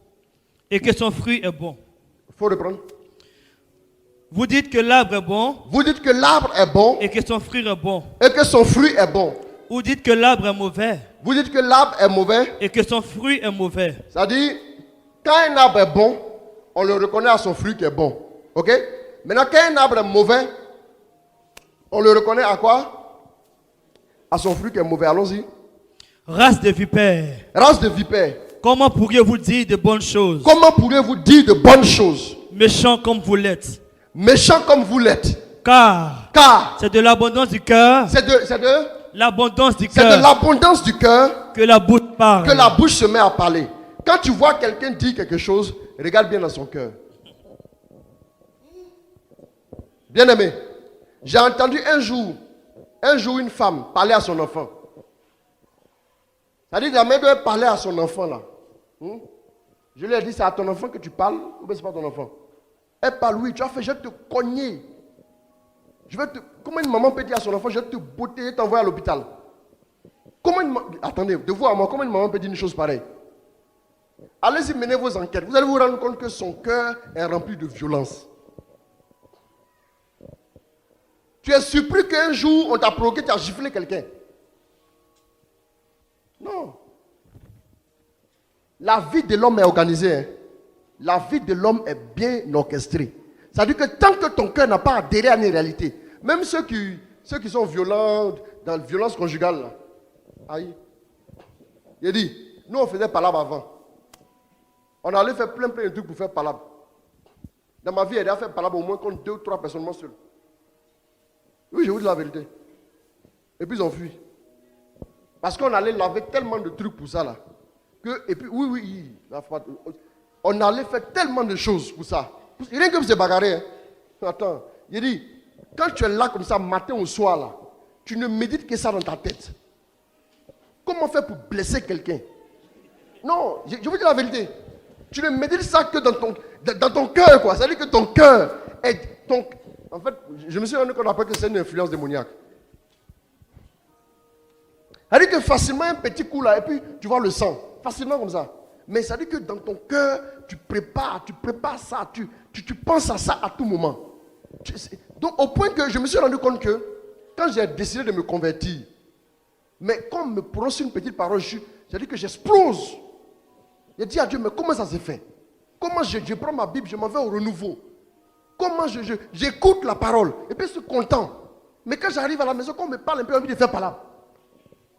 et que son fruit est bon. Il faut reprendre. Vous dites que l'arbre est bon. Vous dites que l'arbre est bon. Et que son fruit est bon. Et que son fruit est bon. Vous dites que l'arbre est mauvais. Vous dites que l'arbre est mauvais. Et que son fruit est mauvais. C'est-à-dire, quand un arbre est bon, on le reconnaît à son fruit qui est bon. Ok? Maintenant, quand un arbre est mauvais, on le reconnaît à quoi? À son fruit qui est mauvais. Allons-y. Race de vipères. Race de vipères. Comment pourriez-vous dire de bonnes choses? Comment pourriez-vous dire de bonnes choses? Méchants comme vous l'êtes. Méchants comme vous l'êtes. Car c'est de l'abondance du cœur. C'est de l'abondance du cœur. C'est de l'abondance du cœur que la bouche parle. Que la bouche se met à parler. Quand tu vois quelqu'un dire quelque chose, regarde bien dans son cœur. Bien aimé, j'ai entendu un jour une femme parler à son enfant. C'est-à-dire que la mère doit parler à son enfant là. Je lui ai dit, c'est à ton enfant que tu parles ou bien c'est pas ton enfant? Elle parle, oui, tu as fait, je vais te cogner. Comment une maman peut dire à son enfant, je vais te botter et t'envoyer à l'hôpital? Attendez, de vous à moi, comment une maman peut dire une chose pareille? Allez-y, menez vos enquêtes. Vous allez vous rendre compte que son cœur est rempli de violence. Tu es surpris qu'un jour, on t'a provoqué, tu as giflé quelqu'un. Non. La vie de l'homme est organisée. Hein. La vie de l'homme est bien orchestrée. C'est-à-dire que tant que ton cœur n'a pas adhéré à une réalité, même ceux qui sont violents, dans la violence conjugale, là, aïe. Il dit, nous on faisait palabre avant. On allait faire plein de trucs pour faire palabre. Dans ma vie, elle a fait palabre au moins contre 2 ou 3 personnes seules. Oui, je vous dis la vérité. Et puis ils ont fui. Parce qu'on allait laver tellement de trucs pour ça là. Et puis, oui. On allait faire tellement de choses pour ça. Rien que vous se bagarrer. Hein. Attends, il dit, quand tu es là comme ça, matin au soir là, tu ne médites que ça dans ta tête. Comment faire pour blesser quelqu'un? Non, je vous dis la vérité. Tu ne médites ça que dans ton cœur, quoi. C'est-à-dire que ton cœur est... En fait, je me suis rendu compte après que c'est une influence démoniaque. C'est-à-dire que facilement, un petit coup là, et puis tu vois le sang. Facilement comme ça. Mais ça veut dire que dans ton cœur, tu prépares ça, tu penses à ça à tout moment. Donc au point que je me suis rendu compte que quand j'ai décidé de me convertir, mais quand on me prononce une petite parole, j'ai dit que j'explose. J'ai dit à Dieu, mais comment ça s'est fait? Comment je prends ma Bible, je m'en vais au renouveau. Comment j'écoute la parole, et puis je suis content. Mais quand j'arrive à la maison, quand on me parle un peu, j'ai envie de faire palabre.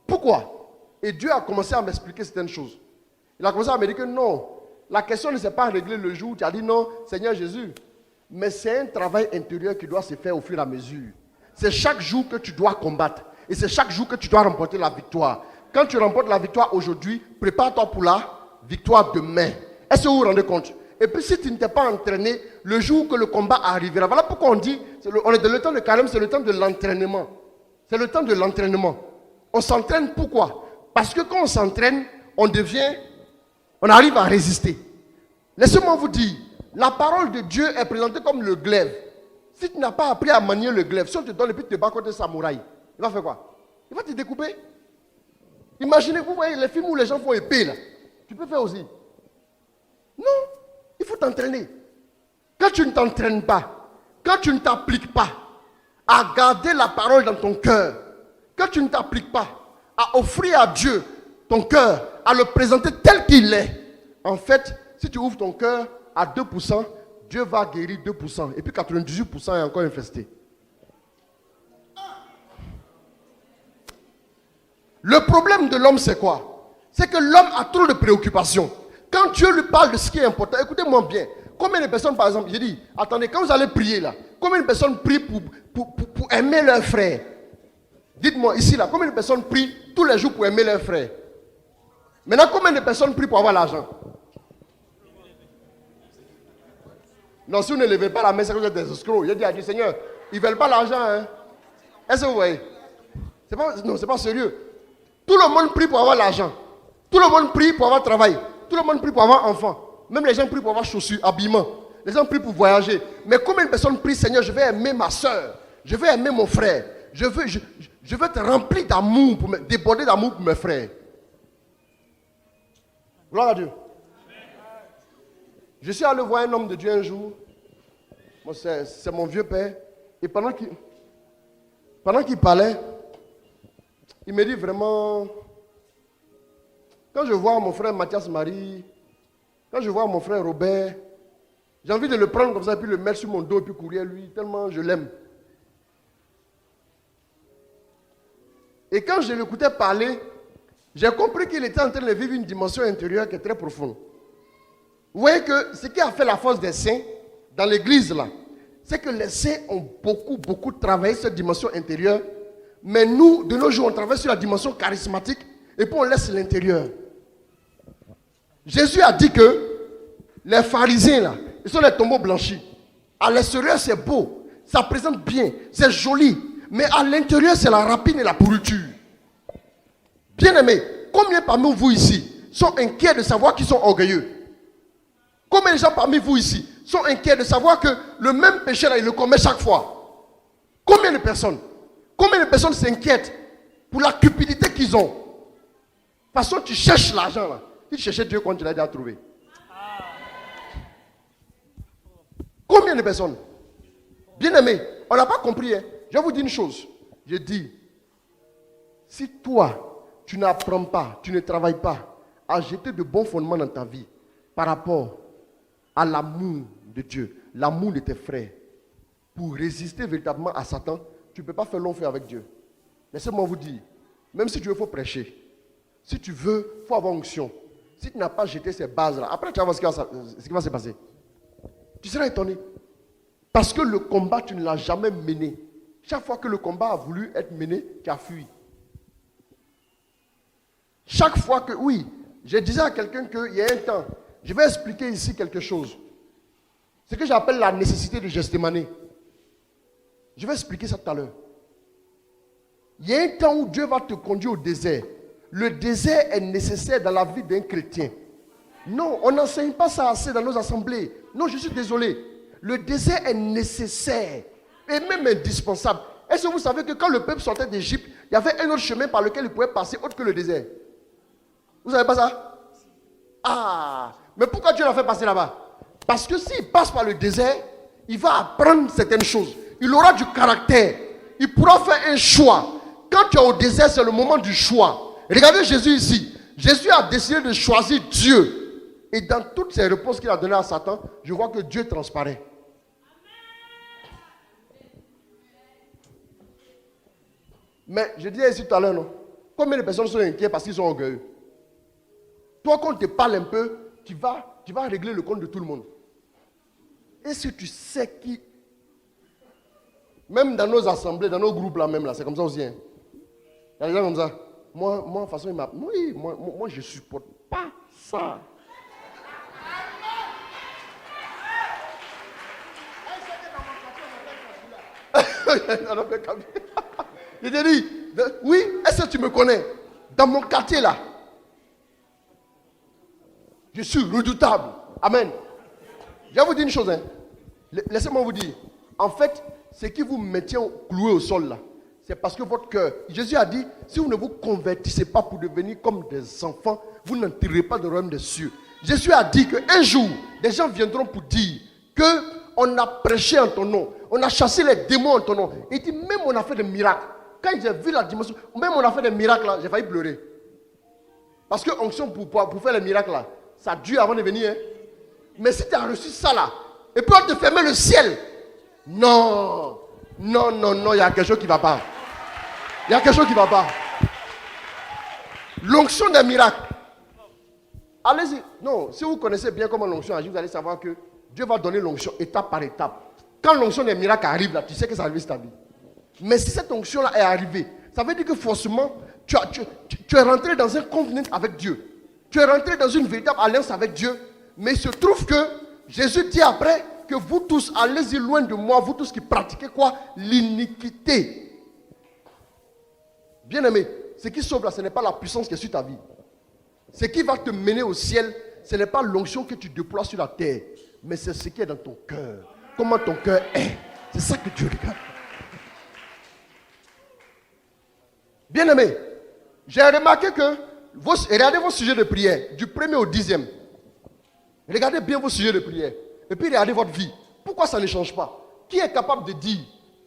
Pourquoi? Et Dieu a commencé à m'expliquer certaines choses. Il a commencé à me dire que non, la question ne s'est pas réglée le jour où tu as dit non, Seigneur Jésus. Mais c'est un travail intérieur qui doit se faire au fur et à mesure. C'est chaque jour que tu dois combattre. Et c'est chaque jour que tu dois remporter la victoire. Quand tu remportes la victoire aujourd'hui, prépare-toi pour la victoire demain. Est-ce que vous vous rendez compte? Et puis si tu ne t'es pas entraîné, le jour que le combat arrivera, voilà pourquoi on dit, on est dans le temps de carême, c'est le temps de l'entraînement. C'est le temps de l'entraînement. On s'entraîne pourquoi? Parce que quand on s'entraîne, on arrive à résister. Laissez-moi vous dire, la parole de Dieu est présentée comme le glaive. Si tu n'as pas appris à manier le glaive, si on te donne et puis tu te bats contre un samouraï, il va faire quoi? Il va te découper. Imaginez, vous voyez les films où les gens font épée là. Tu peux faire aussi. Non, il faut t'entraîner. Quand tu ne t'entraînes pas, quand tu ne t'appliques pas à garder la parole dans ton cœur, quand tu ne t'appliques pas à offrir à Dieu ton cœur, à le présenter tel qu'il est, en fait, si tu ouvres ton cœur à 2%, Dieu va guérir 2%. Et puis 98% est encore infesté. Le problème de l'homme, c'est quoi? C'est que l'homme a trop de préoccupations. Quand Dieu lui parle de ce qui est important, écoutez-moi bien. Combien de personnes, par exemple, j'ai dit, attendez, quand vous allez prier là, combien de personnes prient pour aimer leurs frères? Dites-moi ici là, combien de personnes prient tous les jours pour aimer leurs frères? Maintenant, combien de personnes prient pour avoir l'argent? Non, si vous ne levez pas la main, c'est que vous êtes des escrocs. Il a dit à Dieu, Seigneur, ils ne veulent pas l'argent. Hein? Est-ce que vous voyez? Non, ce n'est pas sérieux. Tout le monde prie pour avoir l'argent. Tout le monde prie pour avoir travail. Tout le monde prie pour avoir enfant. Même les gens prient pour avoir chaussures, habillement. Les gens prient pour voyager. Mais combien de personnes prient, Seigneur, je vais aimer ma soeur. Je vais aimer mon frère. Je veux être rempli d'amour, déborder d'amour pour mes frères. Gloire à Dieu. Je suis allé voir un homme de Dieu un jour. Moi, c'est mon vieux père. Et pendant qu'il parlait, il me dit vraiment, quand je vois mon frère Mathias Marie, quand je vois mon frère Robert, j'ai envie de le prendre comme ça et puis le mettre sur mon dos et puis courir à lui, tellement je l'aime. Et quand je l'écoutais parler, j'ai compris qu'il était en train de vivre une dimension intérieure qui est très profonde. Vous voyez que ce qui a fait la force des saints dans l'église là, c'est que les saints ont beaucoup travaillé cette dimension intérieure. Mais nous, de nos jours, on travaille sur la dimension charismatique et puis on laisse l'intérieur. Jésus a dit que les pharisiens là, ils sont les tombeaux blanchis. À l'extérieur, c'est beau, ça présente bien, c'est joli. Mais à l'intérieur, c'est la rapine et la pourriture. Bien aimé, combien parmi vous ici sont inquiets de savoir qu'ils sont orgueilleux? Combien de gens parmi vous ici sont inquiets de savoir que le même péché là, ils le commettent chaque fois? Combien de personnes s'inquiètent pour la cupidité qu'ils ont? De toute façon, tu cherches l'argent là. Tu cherchais Dieu quand tu l'as déjà trouvé. Combien de personnes? Bien aimé, on n'a pas compris. Hein? Je vais vous dire une chose. Je dis, si toi, tu n'apprends pas, tu ne travailles pas à jeter de bons fondements dans ta vie par rapport à l'amour de Dieu, l'amour de tes frères, pour résister véritablement à Satan, tu ne peux pas faire long feu avec Dieu. Laissez-moi vous dire, même si tu veux, il faut prêcher. Si tu veux, il faut avoir onction. Si tu n'as pas jeté ces bases-là, après tu vas voir ce qui va se passer. Tu seras étonné. Parce que le combat, tu ne l'as jamais mené. Chaque fois que le combat a voulu être mené, tu as fui. Chaque fois que, oui, je disais à quelqu'un qu'il y a un temps, je vais expliquer ici quelque chose. Ce que j'appelle la nécessité de Gethsémani. Je vais expliquer ça tout à l'heure. Il y a un temps où Dieu va te conduire au désert. Le désert est nécessaire dans la vie d'un chrétien. Non, on n'enseigne pas ça assez dans nos assemblées. Non, je suis désolé. Le désert est nécessaire et même indispensable. Est-ce que vous savez que quand le peuple sortait d'Égypte, il y avait un autre chemin par lequel il pouvait passer autre que le désert? Vous ne savez pas ça? Ah, mais pourquoi Dieu l'a fait passer là-bas? Parce que s'il passe par le désert, il va apprendre certaines choses. Il aura du caractère. Il pourra faire un choix. Quand tu es au désert, c'est le moment du choix. Regardez Jésus ici. Jésus a décidé de choisir Dieu. Et dans toutes ces réponses qu'il a données à Satan, je vois que Dieu transparaît. Mais je disais ici tout à l'heure, non? Combien de personnes sont inquiètes parce qu'ils sont orgueilleux? Toi, quand on te parle un peu, tu vas régler le compte de tout le monde. Est-ce que tu sais qui... Même dans nos assemblées, dans nos groupes là même, là, c'est comme ça aussi. Hein? Il y a des gens comme ça. Moi, de toute façon, il m'a... Oui, moi, je ne supporte pas ça. Il te dit, oui, est-ce que tu me connais? Dans mon quartier là, je suis redoutable. Amen. Je vais vous dire une chose. Hein. Laissez-moi vous dire. En fait, ce qui vous maintient cloué au sol là, c'est parce que votre cœur. Jésus a dit, si vous ne vous convertissez pas pour devenir comme des enfants, vous n'entrerez pas dans le royaume des cieux. Jésus a dit qu'un jour, des gens viendront pour dire qu'on a prêché en ton nom, on a chassé les démons en ton nom. Il dit, même on a fait des miracles. Quand j'ai vu la dimension, même on a fait des miracles là, j'ai failli pleurer. Parce que onction pour faire les miracles là, ça dure avant de venir. Hein. Mais si tu as reçu ça là, et puis on te ferme le ciel. Non, il y a quelque chose qui ne va pas. Il y a quelque chose qui ne va pas. L'onction des miracles. Allez-y. Non, si vous connaissez bien comment l'onction agit, vous allez savoir que Dieu va donner l'onction étape par étape. Quand l'onction des miracles arrive là, tu sais que ça arrive sur ta vie. Mais si cette onction-là est arrivée, ça veut dire que forcément, tu es rentré dans un covenant avec Dieu. Tu es rentré dans une véritable alliance avec Dieu. Mais il se trouve que Jésus dit après que vous tous, allez-y loin de moi, vous tous qui pratiquez quoi? L'iniquité. Bien-aimé, ce qui sauve là, ce n'est pas la puissance qui est sur ta vie. Ce qui va te mener au ciel, ce n'est pas l'onction que tu déploies sur la terre, mais c'est ce qui est dans ton cœur. Comment ton cœur est. C'est ça que Dieu regarde. Bien-aimé, j'ai remarqué que, regardez vos sujets de prière, du 1er au 10e. Regardez bien vos sujets de prière. Et puis regardez votre vie. Pourquoi ça ne change pas? Qui est capable de dire?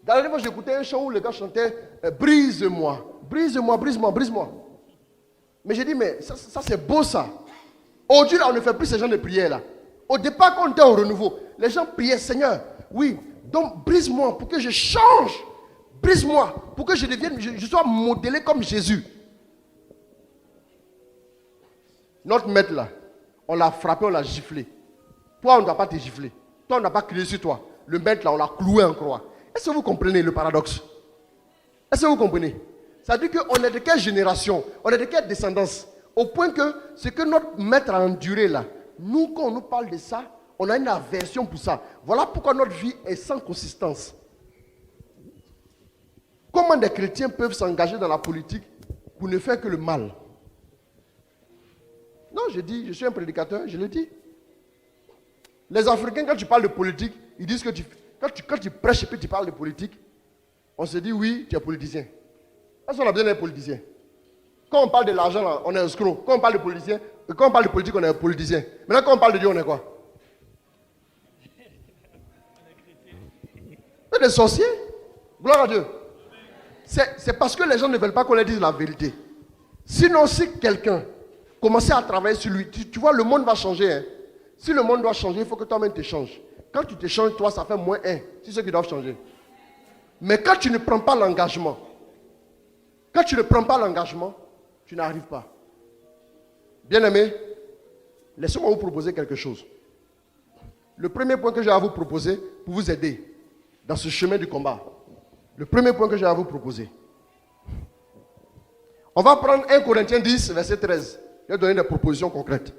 Dans la dernière fois, j'écoutais un chant où le gars chantait brise-moi, brise-moi, brise-moi, brise-moi. Mais j'ai dit, mais ça c'est beau ça. Aujourd'hui, là, on ne fait plus ce genre de prière là. Au départ, quand on était au renouveau, les gens priaient, Seigneur, oui, donc brise-moi pour que je change. Brise-moi pour que je devienne, je sois modélé comme Jésus. Notre maître là, on l'a frappé, on l'a giflé. Toi, on ne doit pas te gifler. Toi, on n'a pas crié sur toi. Le maître là, on l'a cloué en croix. Est-ce que vous comprenez le paradoxe? Est-ce que vous comprenez? Ça veut dire qu'on est de quelle génération? On est de quelle descendance? Au point que ce que notre maître a enduré là, nous, quand on nous parle de ça, on a une aversion pour ça. Voilà pourquoi notre vie est sans consistance. Comment des chrétiens peuvent s'engager dans la politique pour ne faire que le mal? Non, je dis, je suis un prédicateur, je le dis. Les Africains, quand tu parles de politique, ils disent que quand tu prêches et puis tu parles de politique, On se dit oui, tu es politicien. Est-ce qu'on a besoin d'être politicien? Quand on parle de l'argent, là, on est escroc. Quand on parle de politicien, quand on parle de politique, on est politicien. Maintenant, quand on parle de Dieu, on est quoi? On est des sorciers. Gloire à Dieu. C'est parce que les gens ne veulent pas qu'on leur dise la vérité. Sinon, si quelqu'un commençait à travailler sur lui, tu vois, le monde va changer. Hein. Si le monde doit changer, il faut que toi-même te changes. Quand tu te changes, toi, ça fait moins 1. C'est ceux qui doivent changer. Mais quand tu ne prends pas l'engagement, tu n'arrives pas. Bien-aimés, laissez-moi vous proposer quelque chose. Le premier point que j'ai à vous proposer pour vous aider dans ce chemin du combat. Le premier point que j'ai à vous proposer. On va prendre 1 Corinthiens 10, verset 13. Je vais donner des propositions concrètes.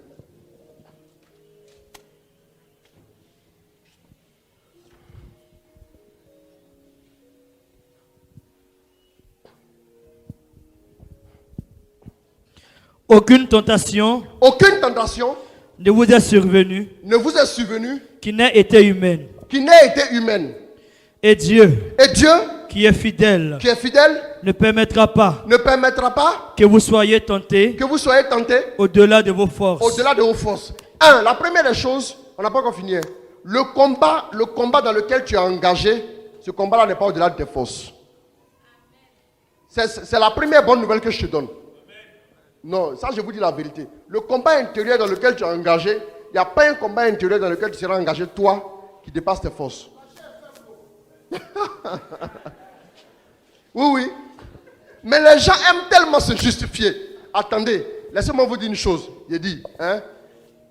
Aucune tentation ne vous est survenue qui n'ait été humaine. Et Dieu, qui est fidèle, ne permettra pas que vous soyez tentés au-delà de vos forces. La première des choses, on n'a pas encore fini. Le combat dans lequel tu es engagé, ce combat-là n'est pas au-delà de tes forces. C'est la première bonne nouvelle que je te donne. Non, ça je vous dis la vérité. Le combat intérieur dans lequel tu es engagé, il n'y a pas un combat intérieur dans lequel tu seras engagé, toi, qui dépasse tes forces. Oui. Mais les gens aiment tellement se justifier. Attendez, laissez-moi vous dire une chose. J'ai dit,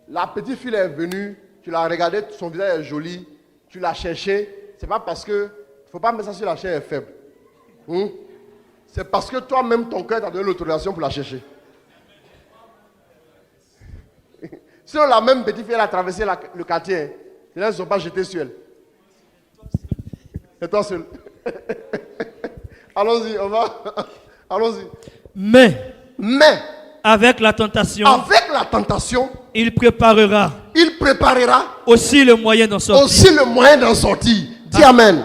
la petite fille est venue, tu l'as regardée, son visage est joli, tu l'as cherché. C'est pas parce que, il ne faut pas mettre ça sur la chair est faible. C'est parce que toi-même, ton cœur t'a donné l'autorisation pour la chercher. Sinon, la même petite fille, elle a traversé le quartier. Les gens ne sont pas jetés sur elle. C'est toi seul. Allons-y, on va. Allons-y. Mais, avec la tentation, il préparera aussi le moyen d'en sortir. Dis Amen.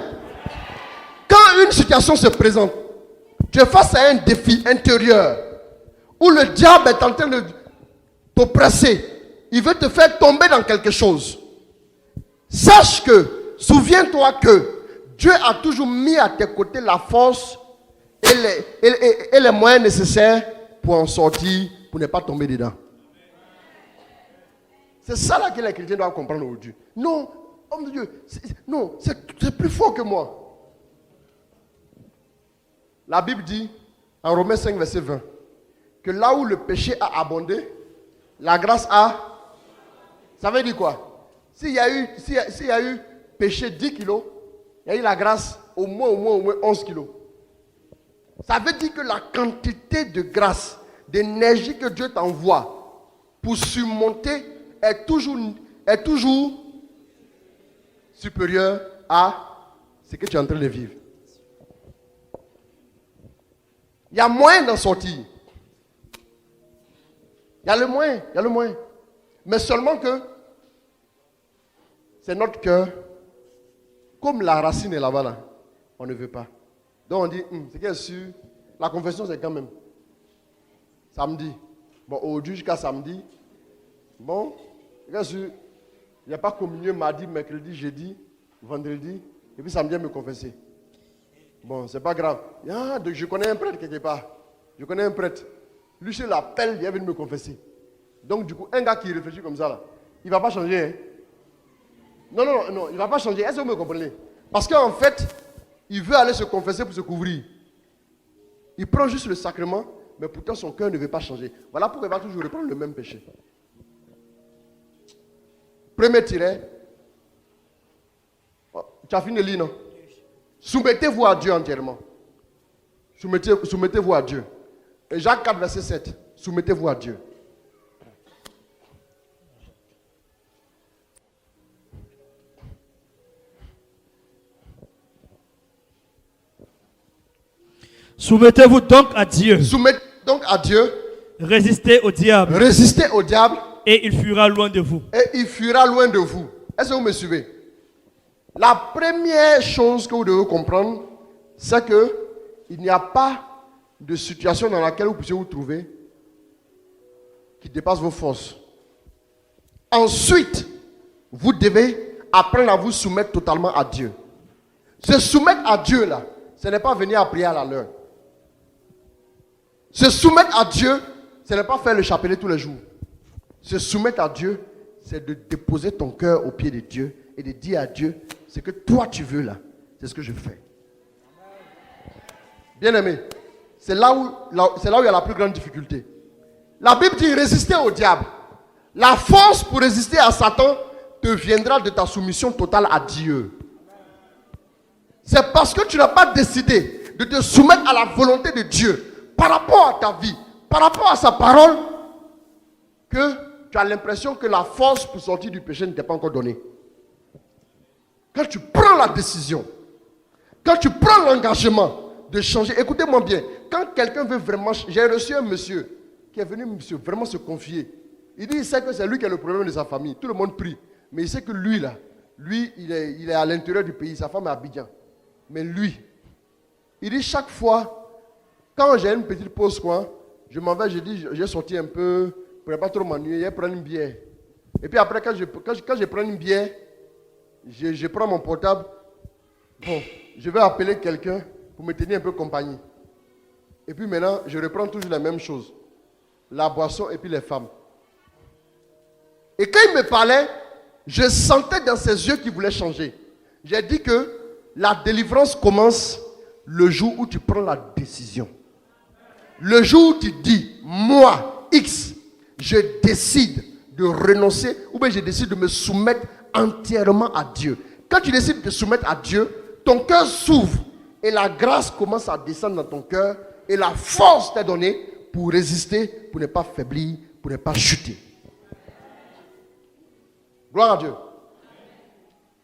Quand une situation se présente, tu es face à un défi intérieur où le diable est en train de t'oppresser. Il veut te faire tomber dans quelque chose. Sache que, souviens-toi que Dieu a toujours mis à tes côtés la force et les moyens nécessaires pour en sortir, pour ne pas tomber dedans. C'est ça là que les chrétiens doivent comprendre aujourd'hui. Non, homme de Dieu, c'est plus fort que moi. La Bible dit, en Romains 5, verset 20, que là où le péché a abondé, la grâce a... Ça veut dire quoi? S'il y a eu péché 10 kilos, il y a eu la grâce au moins 11 kilos. Ça veut dire que la quantité de grâce, d'énergie que Dieu t'envoie pour surmonter est toujours supérieure à ce que tu es en train de vivre. Il y a moyen d'en sortir. Il y a le moyen. Mais seulement que c'est notre cœur, comme la racine est là-bas, là, on ne veut pas. Donc on dit, c'est qu'il est sûr, la confession c'est quand même samedi. Bon, aujourd'hui jusqu'à samedi, bon, c'est sûr, il n'y a pas communion mardi, mercredi, jeudi, vendredi, et puis samedi, me confesser. Bon, c'est pas grave. Je connais un prêtre quelque part. Je connais un prêtre. Lui, je l'appelle, il est venu me confesser. Donc, du coup, un gars qui réfléchit comme ça, là, il ne va pas changer. Hein? Non, il ne va pas changer. Est-ce que vous me comprenez? Parce qu'en fait, il veut aller se confesser pour se couvrir. Il prend juste le sacrement, mais pourtant son cœur ne veut pas changer. Voilà pourquoi il va toujours reprendre le même péché. Premier tiret. Oh, tu as fini de lire, non? Soumettez-vous à Dieu entièrement. Soumettez-vous à Dieu. Et Jacques 4, verset 7. Soumettez-vous à Dieu. Soumettez-vous donc à Dieu. Soumettez donc à Dieu. Résistez au diable. Résistez au diable. Et il fuira loin de vous. Et il fuira loin de vous. Est-ce que vous me suivez? La première chose que vous devez comprendre, c'est qu'il n'y a pas de situation dans laquelle vous puissiez vous trouver qui dépasse vos forces. Ensuite, vous devez apprendre à vous soumettre totalement à Dieu. Se soumettre à Dieu, là, ce n'est pas venir à prier à la l'heure. Se soumettre à Dieu, ce n'est pas faire le chapelet tous les jours. Se soumettre à Dieu, c'est de déposer ton cœur au pied de Dieu et de dire à Dieu, ce que toi tu veux là, c'est ce que je fais. Bien-aimé, c'est là où il y a la plus grande difficulté. La Bible dit résister au diable. La force pour résister à Satan te viendra de ta soumission totale à Dieu. C'est parce que tu n'as pas décidé de te soumettre à la volonté de Dieu par rapport à ta vie, par rapport à sa parole, que tu as l'impression que la force pour sortir du péché ne t'est pas encore donnée. Quand tu prends la décision, quand tu prends l'engagement de changer, écoutez-moi bien, quand quelqu'un veut vraiment, j'ai reçu un monsieur qui est venu vraiment se confier. Il dit, il sait que c'est lui qui a le problème de sa famille. Tout le monde prie. Mais il sait que lui, il est à l'intérieur du pays. Sa femme est à Abidjan. Mais lui, il dit chaque fois, quand j'ai une petite pause, je m'en vais, je dis, j'ai sorti un peu, pour ne pas trop m'ennuyer, je prends une bière. Et puis après, quand je prends une bière, je prends mon portable. Bon, je vais appeler quelqu'un pour me tenir un peu compagnie. Et puis maintenant, je reprends toujours la même chose. La boisson et puis les femmes. Et quand il me parlait, je sentais dans ses yeux qu'il voulait changer. J'ai dit que la délivrance commence le jour où tu prends la décision. Le jour où tu dis, moi, X, je décide de renoncer ou bien je décide de me soumettre entièrement à Dieu. Quand tu décides de te soumettre à Dieu, ton cœur s'ouvre et la grâce commence à descendre dans ton cœur et la force t'est donnée pour résister, pour ne pas faiblir, pour ne pas chuter. Gloire à Dieu.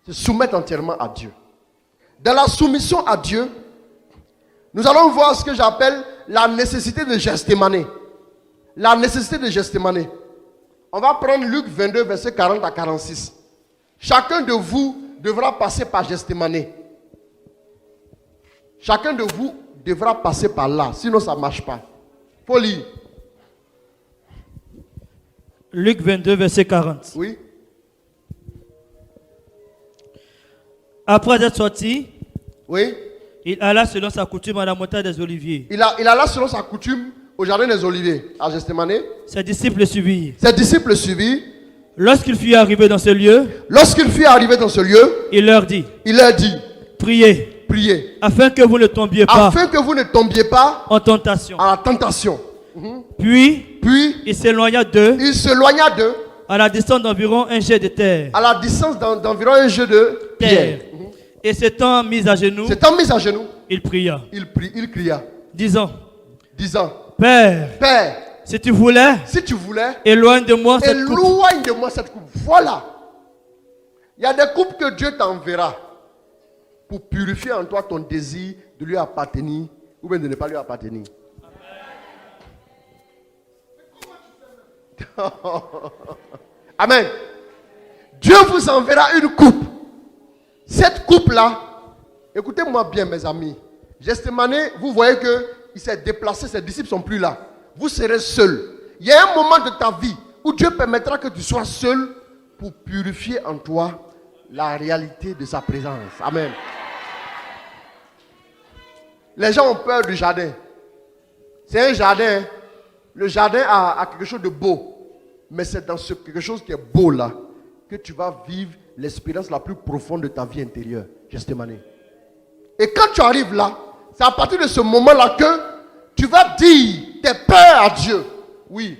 Se soumettre entièrement à Dieu. Dans la soumission à Dieu, nous allons voir ce que j'appelle la nécessité de Gethsémane. La nécessité de Gethsémane. On va prendre Luc 22, verset 40 à 46. Chacun de vous devra passer par Gethsémane. Chacun de vous devra passer par là, sinon ça ne marche pas. Il faut lire. Luc 22, verset 40. Oui. Après être sorti, oui, il alla selon sa coutume à la montagne des Oliviers. Il alla selon sa coutume au jardin des Oliviers, à Gethsémane. Ses disciples le suivirent. Ses disciples le suivirent. Lorsqu'il fut arrivé dans ce lieu, il leur dit, priez, afin que vous ne tombiez pas, en tentation. À la tentation. Puis il s'éloigna d'eux, à la distance d'environ un jet de terre. Et s'étant mis à genoux, il pria. Il cria. Disant, Père, si tu voulais, éloigne de moi cette coupe. Voilà. Il y a des coupes que Dieu t'enverra pour purifier en toi ton désir de lui appartenir ou bien de ne pas lui appartenir. Amen. Dieu vous enverra une coupe. Cette coupe-là, écoutez-moi bien mes amis. Gethsémane, vous voyez qu'il s'est déplacé, ses disciples ne sont plus là. Vous serez seul. Il y a un moment de ta vie où Dieu permettra que tu sois seul pour purifier en toi la réalité de sa présence. Amen. Les gens ont peur du jardin. C'est un jardin. Hein? Le jardin a quelque chose de beau. Mais c'est dans quelque chose qui est beau là que tu vas vivre l'expérience la plus profonde de ta vie intérieure. Gethsémane. Et quand tu arrives là, c'est à partir de ce moment-là que tu vas dire tes peurs à Dieu. Oui,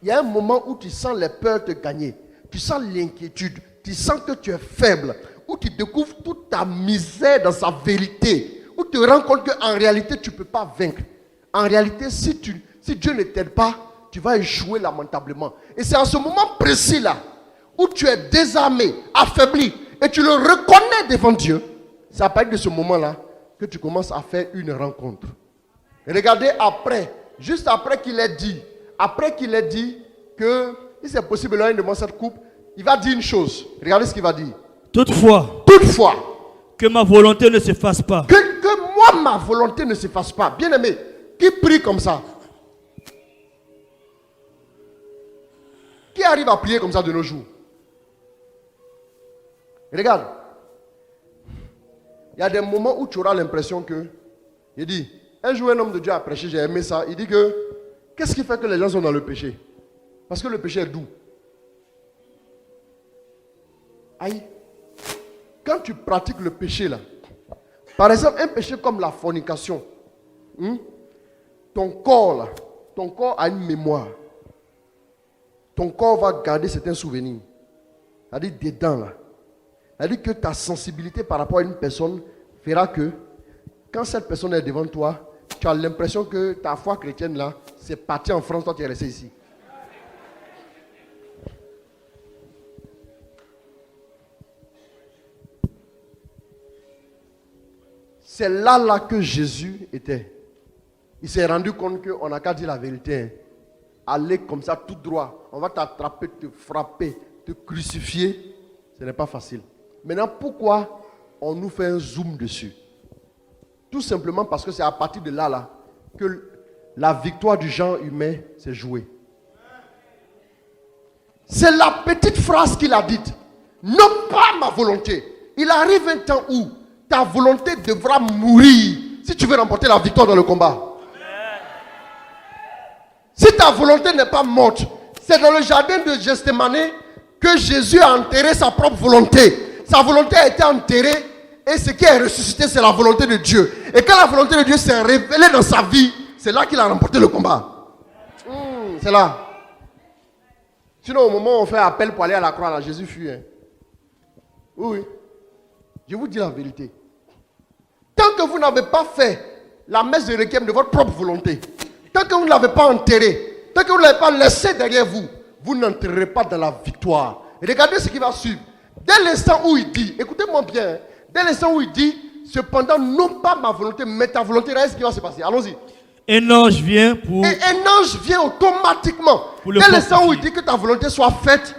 il y a un moment où tu sens les peurs te gagner. Tu sens l'inquiétude. Tu sens que tu es faible. Où tu découvres toute ta misère dans sa vérité. Où tu te rends compte qu'en réalité, tu ne peux pas vaincre. En réalité, si Dieu ne t'aide pas, tu vas échouer lamentablement. Et c'est en ce moment précis-là où tu es désarmé, affaibli, et tu le reconnais devant Dieu. C'est à partir de ce moment-là que tu commences à faire une rencontre. Et regardez après, juste après qu'il ait dit que si c'est possible d'éloigner de moi cette coupe, il va dire une chose. Regardez ce qu'il va dire. Toutefois, que ma volonté ne se fasse pas. Que ma volonté ne se fasse pas. Bien-aimé, qui prie comme ça? Qui arrive à prier comme ça de nos jours? Regarde. Il y a des moments où tu auras l'impression que, il dit, un jour un homme de Dieu a prêché, j'ai aimé ça, il dit que, qu'est-ce qui fait que les gens sont dans le péché? Parce que le péché est doux. Aïe. Quand tu pratiques le péché là, par exemple un péché comme la fornication, ton corps a une mémoire. Ton corps va garder certains souvenirs. C'est-à-dire dedans là. C'est-à-dire que ta sensibilité par rapport à une personne fera que quand cette personne est devant toi, tu as l'impression que ta foi chrétienne là, c'est parti en France, toi tu es resté ici. C'est là que Jésus était. Il s'est rendu compte qu'on n'a qu'à dire la vérité. Aller comme ça tout droit. On va t'attraper, te frapper, te crucifier. Ce n'est pas facile. Maintenant, pourquoi on nous fait un zoom dessus? Tout simplement parce que c'est à partir de là que la victoire du genre humain s'est jouée. C'est la petite phrase qu'il a dite. Non pas ma volonté. Il arrive un temps où ta volonté devra mourir si tu veux remporter la victoire dans le combat. Si ta volonté n'est pas morte, c'est dans le jardin de Gethsémani que Jésus a enterré sa propre volonté. Sa volonté a été enterrée et ce qui est ressuscité, c'est la volonté de Dieu. Et quand la volonté de Dieu s'est révélée dans sa vie, c'est là qu'il a remporté le combat. C'est là. Sinon, au moment où on fait appel pour aller à la croix, là, Jésus fuit. Oui. Je vous dis la vérité. Tant que vous n'avez pas fait la messe de requiem de votre propre volonté, tant que vous ne l'avez pas enterré, tant que vous ne l'avez pas laissé derrière vous, vous n'entrerez pas dans la victoire. Et regardez ce qui va suivre. Dès l'instant où il dit, écoutez-moi bien, dès l'instant où il dit, cependant, non pas ma volonté, mais ta volonté, regardez ce qui va se passer. Allons-y. Un ange vient pour... Et un ange vient automatiquement. Dès l'instant où il dit que ta volonté soit faite,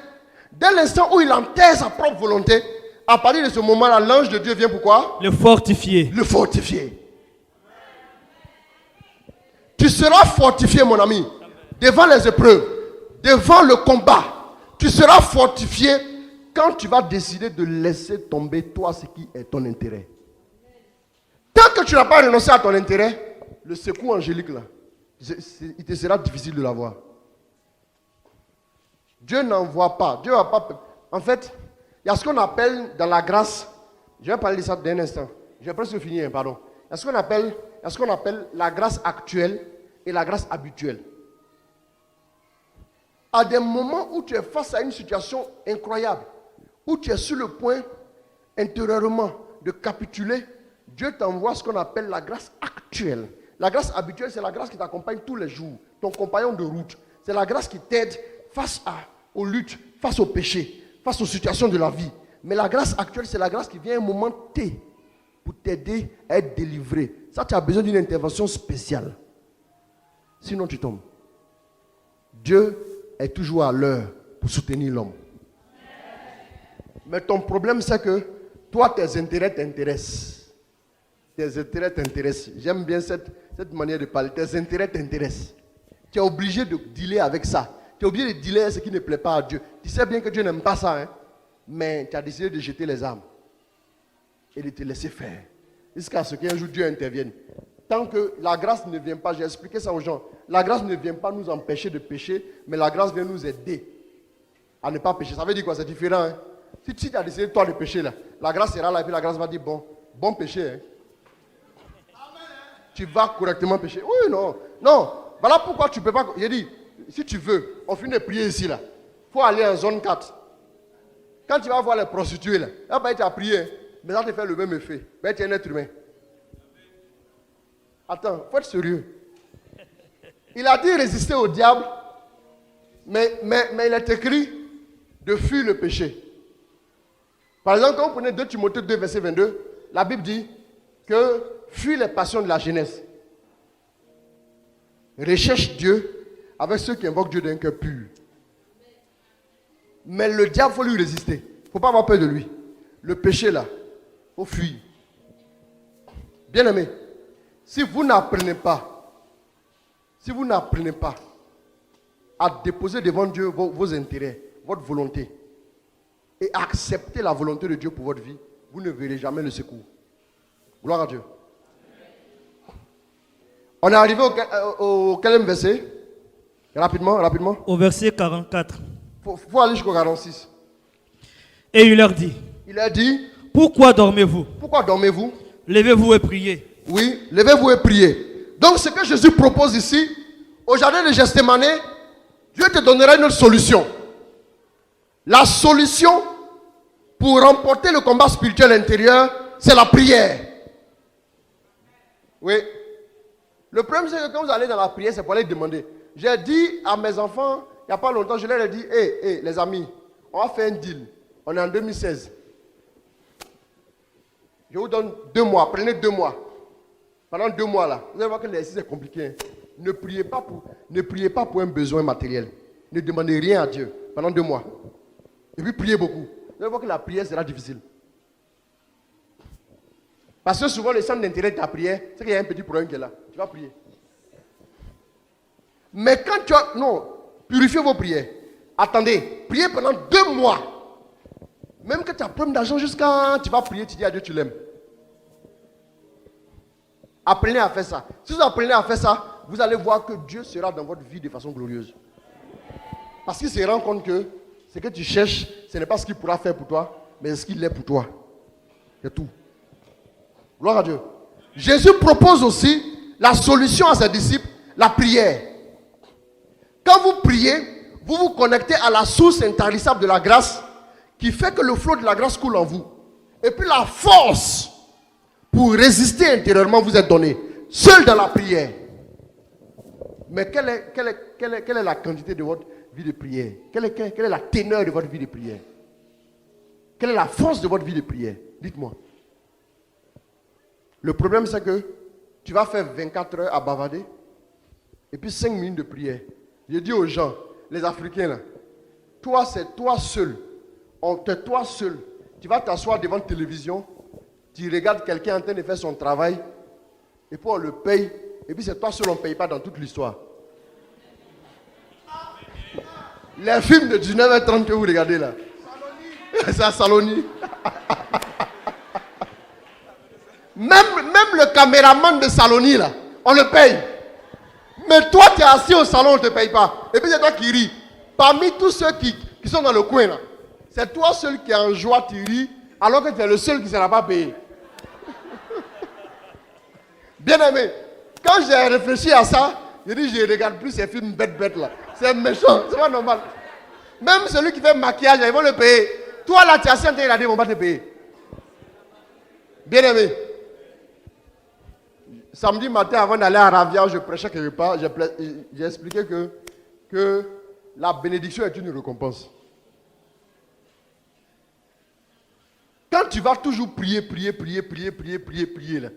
dès l'instant où il enterre sa propre volonté, à partir de ce moment-là, l'ange de Dieu vient pourquoi? Le fortifier. Le fortifier. Tu seras fortifié, mon ami, devant les épreuves, devant le combat. Tu seras fortifié quand tu vas décider de laisser tomber toi ce qui est ton intérêt. Tant que tu n'as pas renoncé à ton intérêt, le secours angélique là, il te sera difficile de l'avoir. Dieu n'envoie pas. Dieu va pas. En fait, il y a ce qu'on appelle dans la grâce. Je vais parler de ça d'un instant. Je vais presque finir, pardon. Il y a ce qu'on appelle la grâce actuelle et la grâce habituelle. À des moments où tu es face à une situation incroyable, où tu es sur le point intérieurement de capituler, Dieu t'envoie ce qu'on appelle la grâce actuelle. La grâce habituelle, c'est la grâce qui t'accompagne tous les jours, ton compagnon de route. C'est la grâce qui t'aide face aux luttes, face aux péchés, face aux situations de la vie. Mais la grâce actuelle, c'est la grâce qui vient à un moment T pour t'aider à être délivré. Ça, tu as besoin d'une intervention spéciale. Sinon, tu tombes. Dieu est toujours à l'heure pour soutenir l'homme. Mais ton problème, c'est que toi, tes intérêts t'intéressent. Tes intérêts t'intéressent. J'aime bien cette manière de parler. Tes intérêts t'intéressent. Tu es obligé de dealer avec ça. Tu es obligé de dealer avec ce qui ne plaît pas à Dieu. Tu sais bien que Dieu n'aime pas ça, hein? Mais tu as décidé de jeter les armes et de te laisser faire. Jusqu'à ce qu'un jour Dieu intervienne. Tant que la grâce ne vient pas, j'ai expliqué ça aux gens, la grâce ne vient pas nous empêcher de pécher, mais la grâce vient nous aider à ne pas pécher. Ça veut dire quoi? C'est différent. Hein? Si tu as décidé toi de pécher, là, la grâce sera là et puis la grâce va dire bon péché. Hein? Tu vas correctement pécher. Oui, non. Voilà pourquoi tu ne peux pas. J'ai dit, si tu veux, on finit de prier ici, là. Il faut aller en zone 4. Quand tu vas voir les prostituées, là, tu as prié, mais ça te fait le même effet. Ben, tu es un être humain. Attends, il faut être sérieux. Il a dit résister au diable, mais il est écrit de fuir le péché. Par exemple, quand vous prenez 2 Timothée 2, verset 22, la Bible dit que fuis les passions de la jeunesse. Recherche Dieu avec ceux qui invoquent Dieu d'un cœur pur. Mais le diable, il faut lui résister. Il ne faut pas avoir peur de lui. Le péché là, il faut fuir. Bien aimé, Si vous n'apprenez pas à déposer devant Dieu vos intérêts, votre volonté, et accepter la volonté de Dieu pour votre vie, vous ne verrez jamais le secours. Gloire à Dieu. On est arrivé au quel verset? Rapidement. Au verset 44. Faut aller jusqu'au 46. Et il leur dit. Il a dit. Pourquoi dormez-vous? Pourquoi dormez-vous? Levez-vous et priez. Oui, levez-vous et priez. Donc ce que Jésus propose ici, au jardin de Gethsémani, Dieu te donnera une autre solution. La solution pour remporter le combat spirituel intérieur, c'est la prière. Oui. Le problème, c'est que quand vous allez dans la prière, c'est pour aller demander. J'ai dit à mes enfants, il n'y a pas longtemps, je leur ai dit, les amis, on va faire un deal. On est en 2016. Je vous donne 2 mois, prenez 2 mois. Pendant 2 mois là, vous allez voir que l'exercice est compliqué. Hein. Ne priez pas pour un besoin matériel. Ne demandez rien à Dieu pendant 2 mois. Et puis priez beaucoup. Vous allez voir que la prière sera difficile. Parce que souvent le centre d'intérêt de ta prière, c'est qu'il y a un petit problème qui est là. Tu vas prier. Mais quand tu as... Non, purifiez vos prières. Attendez, priez pendant 2 mois. Même que tu as problème d'argent jusqu'à... Tu vas prier, tu dis à Dieu, tu l'aimes. Apprenez à faire ça. Si vous apprenez à faire ça, vous allez voir que Dieu sera dans votre vie de façon glorieuse. Parce qu'il se rend compte que ce que tu cherches, ce n'est pas ce qu'il pourra faire pour toi, mais ce qu'il est pour toi. C'est tout. Gloire à Dieu. Jésus propose aussi la solution à ses disciples, la prière. Quand vous priez, vous vous connectez à la source intarissable de la grâce qui fait que le flot de la grâce coule en vous. Et puis la force pour résister intérieurement vous est donnée, seul dans la prière. Mais quelle est la quantité de votre vie de prière? Quelle est la teneur de votre vie de prière? Quelle est la force de votre vie de prière? Dites-moi. Le problème, c'est que tu vas faire 24 heures à bavarder et puis 5 minutes de prière. Je dis aux gens, les Africains là, toi c'est toi seul. Toi seul. Tu vas t'asseoir devant la télévision, tu regardes quelqu'un en train de faire son travail et puis on le paye et puis c'est toi seul, on ne paye pas dans toute l'histoire. Les films de 19h30 que vous regardez là, c'est à Saloni. Même le caméraman de Saloni là, on le paye. Mais toi tu es assis au salon, on ne te paye pas. Et puis c'est toi qui ris. Parmi tous ceux qui sont dans le coin là, c'est toi seul qui es en joie, tu ris, alors que tu es le seul qui ne sera pas payé. Bien aimé, quand j'ai réfléchi à ça, j'ai dit je ne regarde plus ces films bêtes là. C'est méchant, c'est pas normal. Même celui qui fait maquillage, ils vont le payer. Toi là, tu es assis en train de regarder, ils ne vont pas te payer. Bien aimé. Samedi matin, avant d'aller à Ravia, je prêchais quelque part. J'ai expliqué que la bénédiction est une récompense. Quand tu vas toujours prier, là,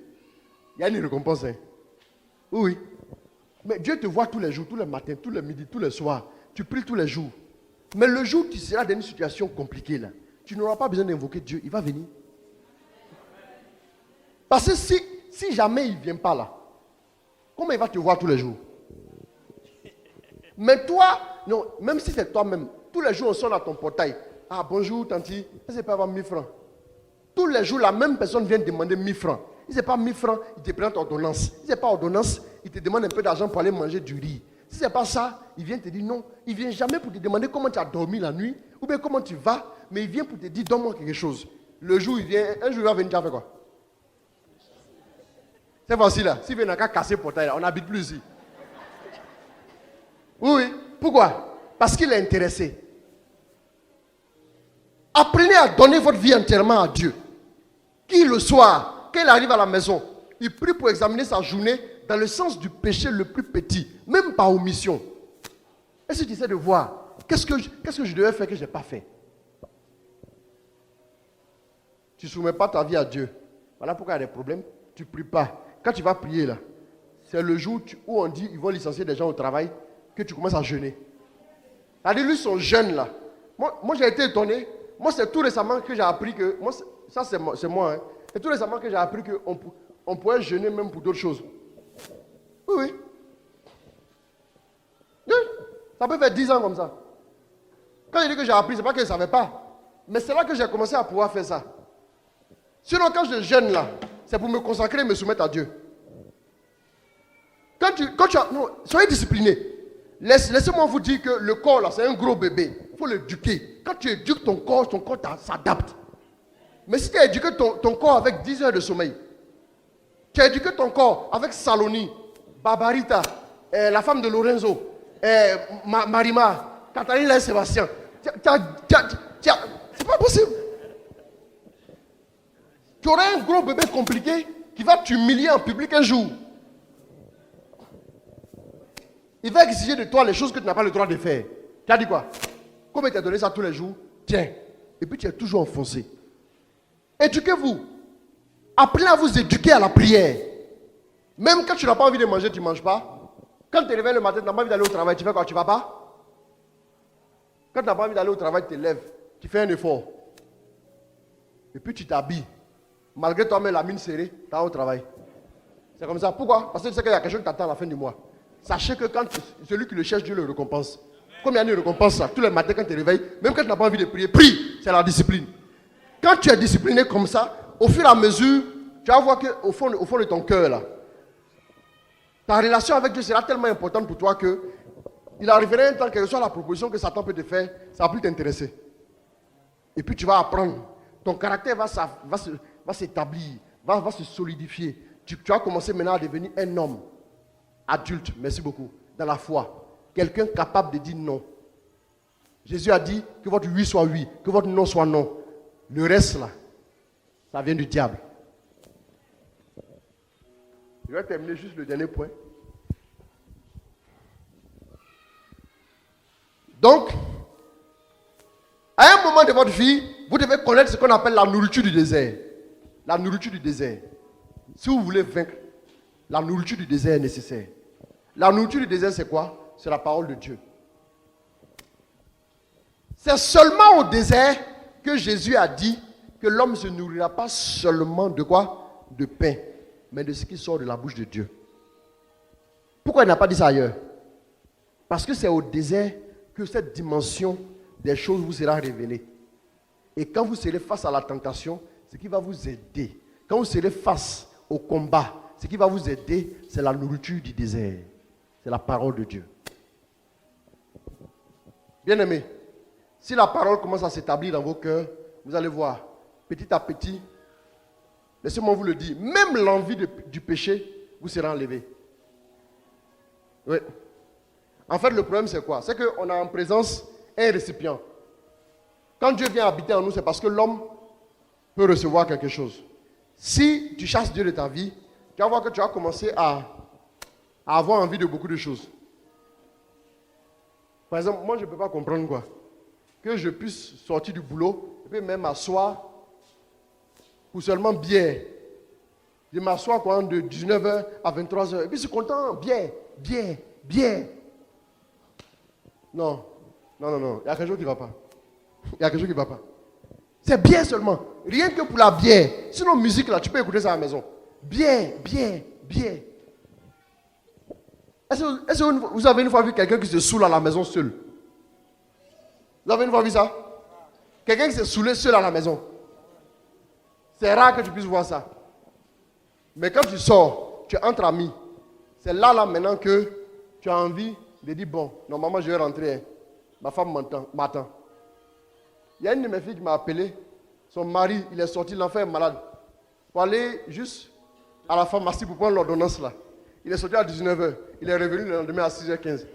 il y a une récompense. Hein? Oui. Mais Dieu te voit tous les jours, tous les matins, tous les midis, tous les soirs. Tu pries tous les jours. Mais le jour où tu seras dans une situation compliquée, là, tu n'auras pas besoin d'invoquer Dieu. Il va venir. Parce que si jamais il ne vient pas là, comment il va te voir tous les jours? Mais toi, non, même si c'est toi-même, tous les jours on sonne à ton portail. Ah bonjour tanti, est-ce que pas avoir 1000 francs? Tous les jours la même personne vient demander 1000 francs. Si ce n'est pas 1000 francs, il te présente ordonnance. Si ce n'est pas ordonnance, il te demande un peu d'argent pour aller manger du riz. Si ce n'est pas ça, il vient te dire non. Il ne vient jamais pour te demander comment tu as dormi la nuit ou bien comment tu vas, mais il vient pour te dire donne-moi quelque chose. Le jour il vient, un jour il va venir, tu as fait quoi? C'est facile là. S'il vient n'a qu'à casser le portail là, on n'habite plus ici. Oui. Pourquoi? Parce qu'il est intéressé. Apprenez à donner votre vie entièrement à Dieu. Qui le soir, quand il arrive à la maison, il prie pour examiner sa journée dans le sens du péché le plus petit, même par omission. Est-ce que tu essaies de voir qu'est-ce que je devais faire que je n'ai pas fait? Tu ne soumets pas ta vie à Dieu. Voilà pourquoi il y a des problèmes. Tu ne pries pas. Quand tu vas prier là, c'est le jour où on dit qu'ils vont licencier des gens au travail que tu commences à jeûner. C'est-à-dire, lui, son jeûne là. Moi j'ai été étonné. Moi, c'est tout récemment que j'ai appris que... ça, c'est moi. Hein. C'est tout récemment que j'ai appris qu'on pouvait jeûner même pour d'autres choses. Oui. Oui. Ça peut faire 10 ans comme ça. Quand je dis que j'ai appris, ce n'est pas que je ne savais pas. Mais c'est là que j'ai commencé à pouvoir faire ça. Sinon, quand je jeûne là, c'est pour me consacrer et me soumettre à Dieu. Non, soyez disciplinés. Laissez-moi vous dire que le corps là, c'est un gros bébé. Il faut l'éduquer. Quand tu éduques ton corps s'adapte. Mais si tu as éduqué ton corps avec 10 heures de sommeil, tu as éduqué ton corps avec Saloni, Barbarita, la femme de Lorenzo, Marima, Catherine et Sébastien. C'est pas possible. Tu aurais un gros bébé compliqué qui va t'humilier en public un jour. Il va exiger de toi les choses que tu n'as pas le droit de faire. Tu as dit quoi? Comme il t'a donné ça tous les jours, tiens. Et puis tu es toujours enfoncé. Éduquez-vous. Apprenez à vous éduquer à la prière. Même quand tu n'as pas envie de manger, tu ne manges pas. Quand tu te réveilles le matin, tu n'as pas envie d'aller au travail, tu fais quoi? Tu ne vas pas? Quand tu n'as pas envie d'aller au travail, tu te lèves, tu fais un effort. Et puis tu t'habilles. Malgré toi-même la mine serrée, tu vas au travail. C'est comme ça. Pourquoi? Parce que tu sais qu'il y a quelque chose qui t'attend à la fin du mois. Sachez que quand celui qui le cherche, Dieu le récompense. Comme il y a une récompense, tous les matins quand tu te réveilles, même quand tu n'as pas envie de prier, prie. C'est la discipline. Quand tu es discipliné comme ça, au fur et à mesure, tu vas voir qu'au fond de ton cœur, là, ta relation avec Dieu sera tellement importante pour toi que il arriverait un temps, quelle que soit la proposition que Satan peut te faire, ça va plus t'intéresser. Et puis tu vas apprendre. Ton caractère va s'établir, va se solidifier. Tu vas commencer maintenant à devenir un homme adulte, merci beaucoup, dans la foi. Quelqu'un capable de dire non. Jésus a dit que votre oui soit oui, que votre non soit non. Le reste là, ça vient du diable. Je vais terminer juste le dernier point. Donc, à un moment de votre vie, vous devez connaître ce qu'on appelle la nourriture du désert. La nourriture du désert. Si vous voulez vaincre, la nourriture du désert est nécessaire. La nourriture du désert, c'est quoi? C'est la parole de Dieu. C'est seulement au désert que Jésus a dit que l'homme ne se nourrira pas seulement de quoi? De pain, mais de ce qui sort de la bouche de Dieu. Pourquoi il n'a pas dit ça ailleurs? Parce que c'est au désert que cette dimension des choses vous sera révélée. Et quand vous serez face à la tentation, ce qui va vous aider, quand vous serez face au combat, ce qui va vous aider, c'est la nourriture du désert. C'est la parole de Dieu. Bien-aimés, si la parole commence à s'établir dans vos cœurs, vous allez voir, petit à petit, laissez-moi vous le dire, même l'envie du péché vous sera enlevée. Oui. En fait, le problème, c'est quoi? C'est qu'on a en présence un récipient. Quand Dieu vient habiter en nous, c'est parce que l'homme peut recevoir quelque chose. Si tu chasses Dieu de ta vie, tu vas voir que tu vas commencer à avoir envie de beaucoup de choses. Par exemple, moi, je ne peux pas comprendre quoi. Que je puisse sortir du boulot et puis même m'asseoir pour seulement bière. Je m'assois de 19h à 23h. Et puis je suis content, bière. Non. Il y a quelque chose qui ne va pas. C'est bien seulement. Rien que pour la bière. Sinon, musique là, tu peux écouter ça à la maison. Bière. Est-ce que vous avez une fois vu quelqu'un qui se saoule à la maison seul? Vous avez une fois vu ça? Quelqu'un qui s'est saoulé seul à la maison. C'est rare que tu puisses voir ça. Mais quand tu sors, tu es entre amis. C'est là maintenant que tu as envie de dire, bon, normalement je vais rentrer. Ma femme m'attend. Il y a une de mes filles qui m'a appelé. Son mari, il est sorti, l'enfant est malade. Pour aller juste à la pharmacie pour prendre l'ordonnance là. Il est sorti à 19h. Il est revenu le lendemain à 6h15.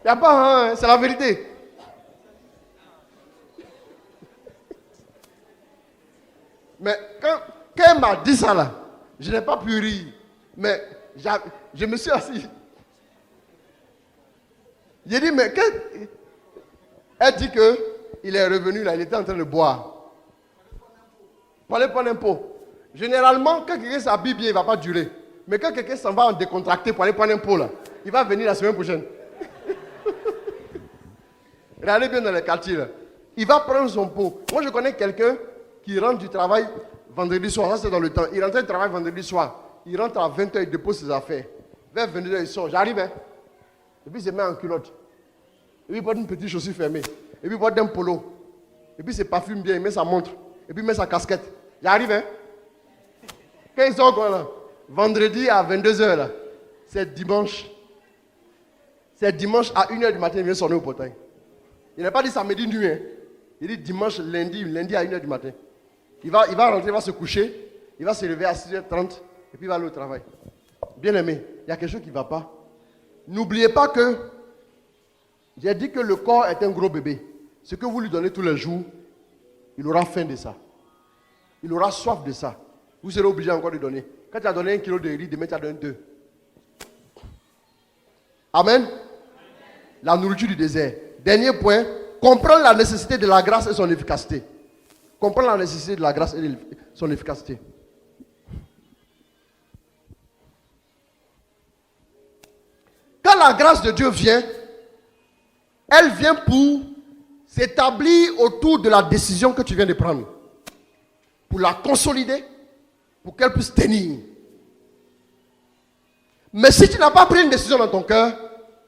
Il n'y a pas, hein, c'est la vérité. Mais quand elle m'a dit ça là, je n'ai pas pu rire. Mais je me suis assis. J'ai dit, mais elle dit qu'il est revenu là, il était en train de boire. Pour aller prendre un pot. Généralement, quand quelqu'un s'habille bien, il ne va pas durer. Mais quand quelqu'un s'en va en décontracté pour aller prendre un pot là, il va venir la semaine prochaine. Regardez bien dans les quartiers là. Il va prendre son pot. Moi je connais quelqu'un, qui rentre du travail vendredi soir. Ça, c'est dans le temps. Il rentre du travail vendredi soir. Il rentre à 20h, il dépose ses affaires. Vers 22h, il sort. J'arrive, hein. Et puis, il se met en culotte. Et puis, il porte une petite chaussure fermée. Et puis, il porte un polo. Et puis, il se parfume bien. Il met sa montre. Et puis, il met sa casquette. J'arrive, hein. Quand il sort, quoi, là? Vendredi à 22h, là. C'est dimanche. C'est dimanche à 1h du matin, il vient sonner au portail. Il n'a pas dit samedi nuit, hein. Il dit dimanche, lundi à 1h du matin. Il va rentrer, il va se coucher. Il va se lever à 6h30. Et puis il va aller au travail. Bien aimé, il y a quelque chose qui ne va pas. N'oubliez pas que j'ai dit que le corps est un gros bébé. Ce que vous lui donnez tous les jours, il aura faim de ça. Il aura soif de ça. Vous serez obligé encore de donner. Quand tu as donné 1 kilo de riz, demain tu as donné 2. Amen. La nourriture du désert. Dernier point, comprendre la nécessité de la grâce et son efficacité. Comprendre la nécessité de la grâce et son efficacité. Quand la grâce de Dieu vient, elle vient pour s'établir autour de la décision que tu viens de prendre. Pour la consolider, pour qu'elle puisse tenir. Mais si tu n'as pas pris une décision dans ton cœur,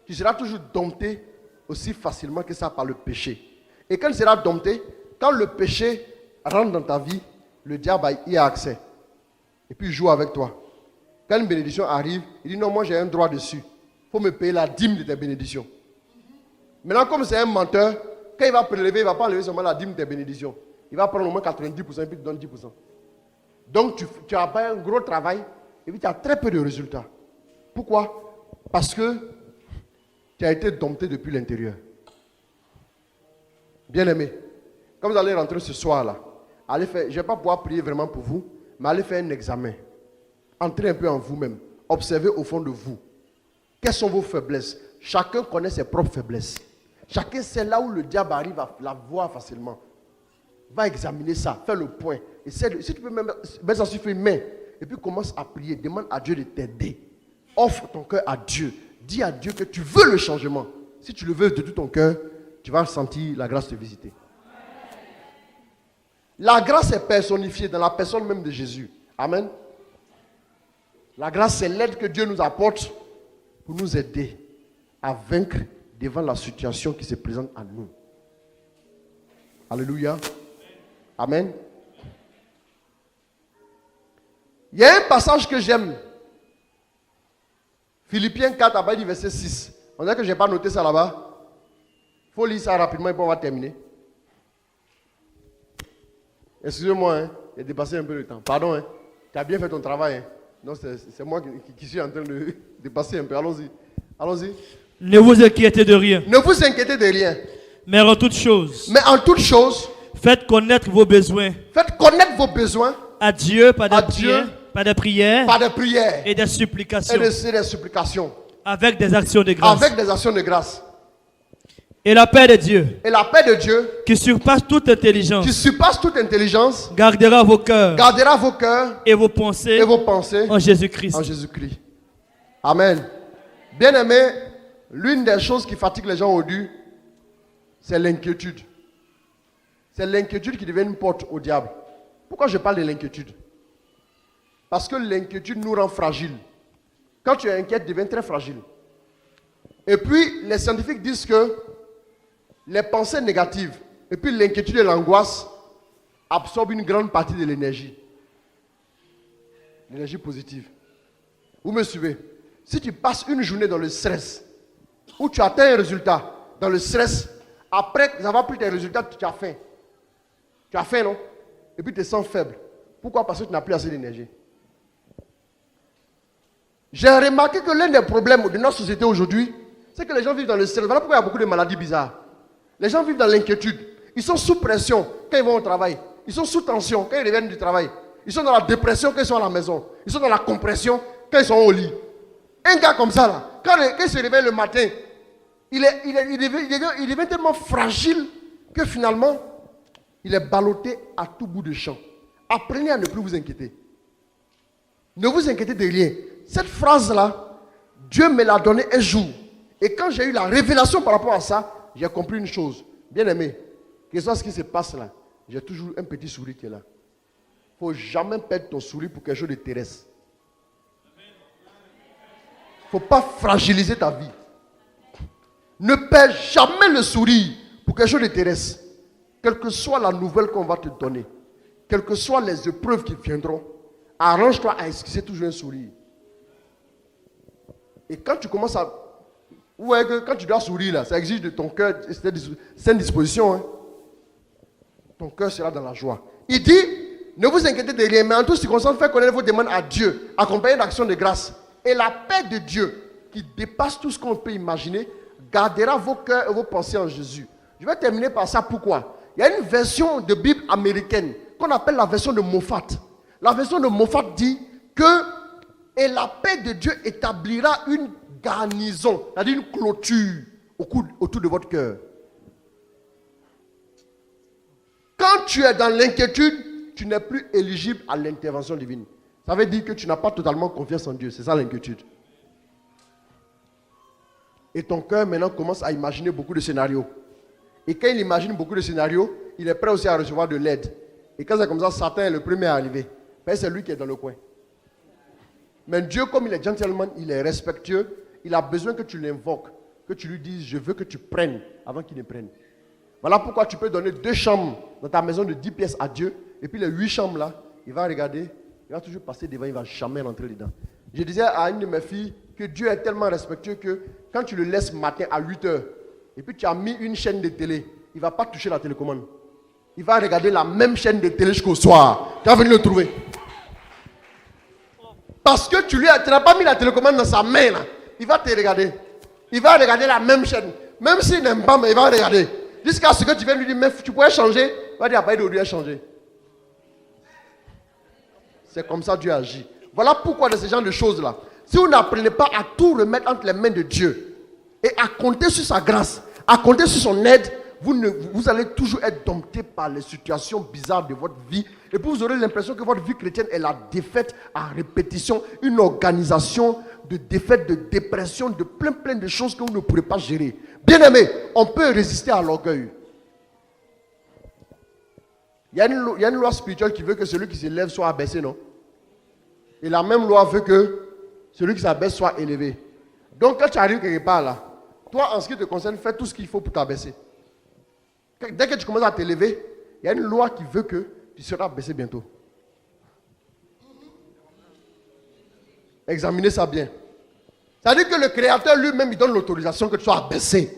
tu seras toujours dompté aussi facilement que ça par le péché. Et quand tu seras dompté, quand le péché rentre dans ta vie, le diable y a accès. Et puis il joue avec toi. Quand une bénédiction arrive, il dit non, moi j'ai un droit dessus. Il faut me payer la dîme de tes bénédictions. Maintenant, comme c'est un menteur, quand il va prélever, il ne va pas enlever seulement la dîme de tes bénédictions. Il va prendre au moins 90% et puis il te donne 10%. Donc tu as pas un gros travail et puis tu as très peu de résultats. Pourquoi? Parce que tu as été dompté depuis l'intérieur. Bien aimé, quand vous allez rentrer ce soir-là, je ne vais pas pouvoir prier vraiment pour vous, mais allez faire un examen. Entrez un peu en vous-même. Observez au fond de vous. Quelles sont vos faiblesses? Chacun connaît ses propres faiblesses. Chacun sait là où le diable arrive à la voir facilement. Va examiner ça, fais le point. Si tu peux même mettre ça sur une main, et puis commence à prier, demande à Dieu de t'aider. Offre ton cœur à Dieu. Dis à Dieu que tu veux le changement. Si tu le veux de tout ton cœur, tu vas sentir la grâce te visiter. La grâce est personnifiée dans la personne même de Jésus. Amen. La grâce, c'est l'aide que Dieu nous apporte pour nous aider à vaincre devant la situation qui se présente à nous. Alléluia. Amen. Il y a un passage que j'aime. Philippiens 4, à partir du verset 6. On dirait que je n'ai pas noté ça là-bas. Il faut lire ça rapidement et puis on va terminer. Excusez-moi, hein, j'ai dépassé un peu le temps. Pardon, hein. Tu as bien fait ton travail. Hein. Non, c'est moi qui suis en train de dépasser un peu. Allons-y. Allons-y. Ne vous inquiétez de rien. Ne vous inquiétez de rien. Mais en toutes choses. Mais en toutes choses. Faites connaître vos besoins. Faites connaître vos besoins. À Dieu, par des prières. Par des prières. Et des supplications. Et des supplications. Avec des actions de grâce. Avec des actions de grâce. Et la paix de Dieu. Et la paix de Dieu. Qui surpasse toute intelligence. Qui surpasse toute intelligence. Gardera vos cœurs. Gardera vos cœurs. Et vos pensées. Et vos pensées. En Jésus-Christ. En Jésus-Christ. Amen. Bien aimé, l'une des choses qui fatigue les gens aujourd'hui, c'est l'inquiétude. C'est l'inquiétude qui devient une porte au diable. Pourquoi je parle de l'inquiétude? Parce que l'inquiétude nous rend fragiles. Quand tu es inquiet, tu deviens très fragile. Et puis, les scientifiques disent que les pensées négatives et puis l'inquiétude et l'angoisse absorbent une grande partie de l'énergie. L'énergie positive. Vous me suivez? Si tu passes une journée dans le stress, où tu atteins un résultat dans le stress, après avoir pris tes résultats, tu as faim. Tu as faim, non? Et puis tu te sens faible. Pourquoi? Parce que tu n'as plus assez d'énergie. J'ai remarqué que l'un des problèmes de notre société aujourd'hui, c'est que les gens vivent dans le stress. Voilà pourquoi il y a beaucoup de maladies bizarres. Les gens vivent dans l'inquiétude. Ils sont sous pression quand ils vont au travail. Ils sont sous tension quand ils reviennent du travail. Ils sont dans la dépression quand ils sont à la maison. Ils sont dans la compression quand ils sont au lit. Un gars comme ça, là, quand il se réveille le matin, il devient tellement fragile que finalement, il est ballotté à tout bout de champ. Apprenez à ne plus vous inquiéter. Ne vous inquiétez de rien. Cette phrase-là, Dieu me l'a donnée un jour. Et quand j'ai eu la révélation par rapport à ça, j'ai compris une chose. Bien aimé, que ce soit ce qui se passe là, J'ai toujours un petit sourire qui est là. Il ne faut jamais perdre ton sourire pour quelque chose de terrestre. Il ne faut pas fragiliser ta vie. Ne perds jamais le sourire pour quelque chose de terrestre. Quelle que soit la nouvelle qu'on va te donner, quelles que soient les épreuves qui viendront, arrange-toi à esquisser toujours un sourire. Et quand tu commences à... Ouais, quand tu dois sourire, là, ça exige de ton cœur, c'est une disposition. Hein. Ton cœur sera dans la joie. Il dit, ne vous inquiétez de rien, mais en toutes circonstances, faites connaître vos demandes à Dieu, accompagnées d'actions de grâce. Et la paix de Dieu, qui dépasse tout ce qu'on peut imaginer, gardera vos cœurs et vos pensées en Jésus. Je vais terminer par ça. Pourquoi? Il y a une version de Bible américaine qu'on appelle la version de Moffat. La version de Moffat dit que « Et la paix de Dieu établira une garnison, c'est-à-dire une clôture autour de votre cœur. » Quand tu es dans l'inquiétude, tu n'es plus éligible à l'intervention divine. Ça veut dire que tu n'as pas totalement confiance en Dieu. C'est ça l'inquiétude. Et ton cœur maintenant commence à imaginer beaucoup de scénarios. Et quand il imagine beaucoup de scénarios, il est prêt aussi à recevoir de l'aide. Et quand c'est comme ça, Satan est le premier à arriver. Parce que c'est lui qui est dans le coin. Mais Dieu, comme il est gentleman, il est respectueux, il a besoin que tu l'invoques, que tu lui dises, je veux que tu prennes avant qu'il ne prenne. Voilà pourquoi tu peux donner 2 chambres dans ta maison de 10 pièces à Dieu. Et puis les 8 chambres là, il va regarder, il va toujours passer devant, il ne va jamais rentrer dedans. Je disais à une de mes filles que Dieu est tellement respectueux que quand tu le laisses matin à 8 heures, et puis tu as mis une chaîne de télé, il ne va pas toucher la télécommande. Il va regarder la même chaîne de télé jusqu'au soir. Tu vas venir le trouver. Parce que tu n'as pas mis la télécommande dans sa main là. Il va te regarder. Il va regarder la même chaîne. Même s'il n'aime pas, mais il va regarder. Jusqu'à ce que tu viennes lui dire, mais tu pourrais changer. Il va dire, après il doit changer. C'est comme ça que Dieu agit. Voilà pourquoi de ce genre de choses là. Si vous n'apprenez pas à tout remettre entre les mains de Dieu et à compter sur sa grâce, à compter sur son aide, vous allez toujours être dompté par les situations bizarres de votre vie. Et puis vous aurez l'impression que votre vie chrétienne est la défaite à répétition, une organisation de défaite, de dépression, de plein de choses que vous ne pourrez pas gérer. Bien aimé, on peut résister à l'orgueil. Il y a une loi spirituelle qui veut que celui qui se lève soit abaissé, non? Et la même loi veut que celui qui s'abaisse soit élevé. Donc quand tu arrives quelque part là, toi en ce qui te concerne, fais tout ce qu'il faut pour t'abaisser. Dès que tu commences à t'élever, il y a une loi qui veut que tu seras abaissé bientôt. Examinez ça bien. C'est-à-dire que le Créateur lui-même, il donne l'autorisation que tu sois abaissé.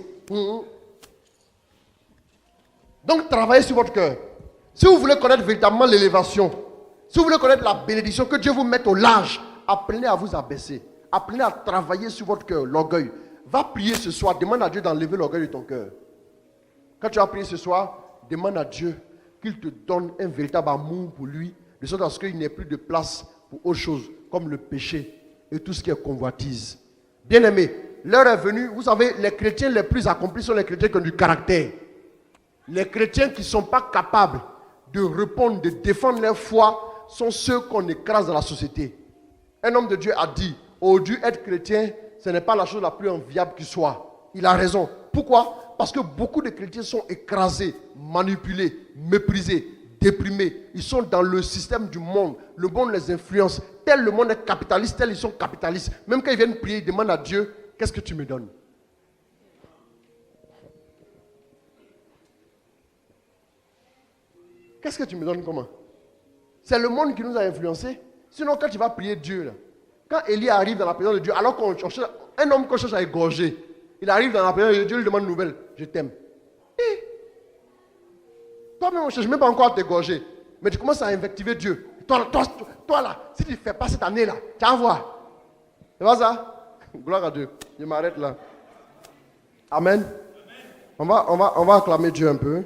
Donc travaillez sur votre cœur. Si vous voulez connaître véritablement l'élévation, si vous voulez connaître la bénédiction, que Dieu vous mette au large, apprenez à vous abaisser. Apprenez à travailler sur votre cœur, l'orgueil. Va prier ce soir, demande à Dieu d'enlever l'orgueil de ton cœur. Quand tu vas prier ce soir, demande à Dieu qu'il te donne un véritable amour pour lui, de sorte à ce qu'il n'y ait plus de place pour autre chose, comme le péché et tout ce qui est convoitise. Bien aimé, l'heure est venue, vous savez, les chrétiens les plus accomplis sont les chrétiens qui ont du caractère. Les chrétiens qui ne sont pas capables de répondre, de défendre leur foi, sont ceux qu'on écrase dans la société. Un homme de Dieu a dit, aujourd'hui être chrétien, ce n'est pas la chose la plus enviable qui soit. Il a raison. Pourquoi? Parce que beaucoup de chrétiens sont écrasés, manipulés, méprisés, déprimés. Ils sont dans le système du monde. Le monde les influence. Tel le monde est capitaliste, tel ils sont capitalistes. Même quand ils viennent prier, ils demandent à Dieu, qu'est-ce que tu me donnes? Qu'est-ce que tu me donnes comment? C'est le monde qui nous a influencés. Sinon, quand tu vas prier Dieu, là, quand Élie arrive dans la présence de Dieu, alors qu'un homme qu'on cherche à égorger, il arrive dans la présence de Dieu, Dieu lui demande une nouvelle. Je t'aime. Toi-même, on ne cherche même pas encore à t'égorger. Mais tu commences à invectiver Dieu. Toi là, si tu ne fais pas cette année-là, tu vas voir. C'est pas ça? Gloire à Dieu. Je m'arrête là. Amen. On va acclamer Dieu un peu.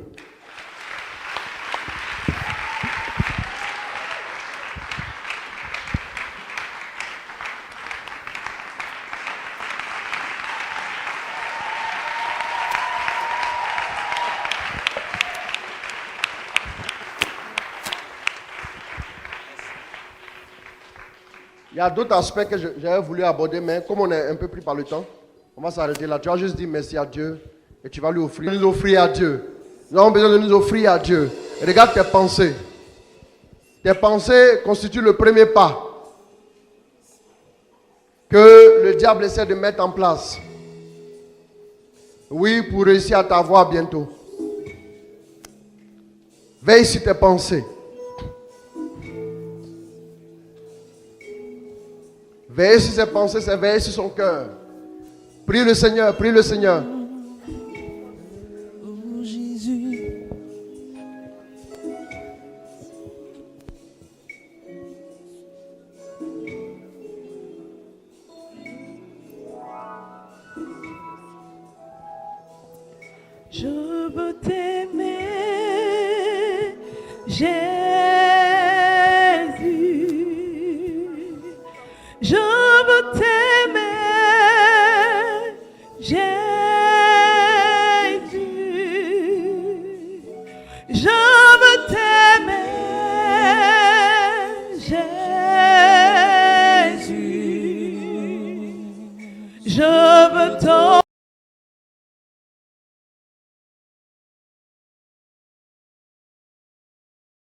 Il y a d'autres aspects que j'avais voulu aborder, mais comme on est un peu pris par le temps, on va s'arrêter là. Tu vas juste dire merci à Dieu et tu vas lui offrir. Nous offrir à Dieu. Nous avons besoin de nous offrir à Dieu. Regarde tes pensées. Tes pensées constituent le premier pas que le diable essaie de mettre en place. Oui, pour réussir à t'avoir bientôt. Veille sur tes pensées. Veille sur ses pensées, c'est veiller sur son cœur. Prie le Seigneur, prie le Seigneur. Oh Jésus. Je veux t'aimer, Jésus. Je veux t'aimer, Jésus. Je veux t'aimer, Jésus. Je veux t'aimer.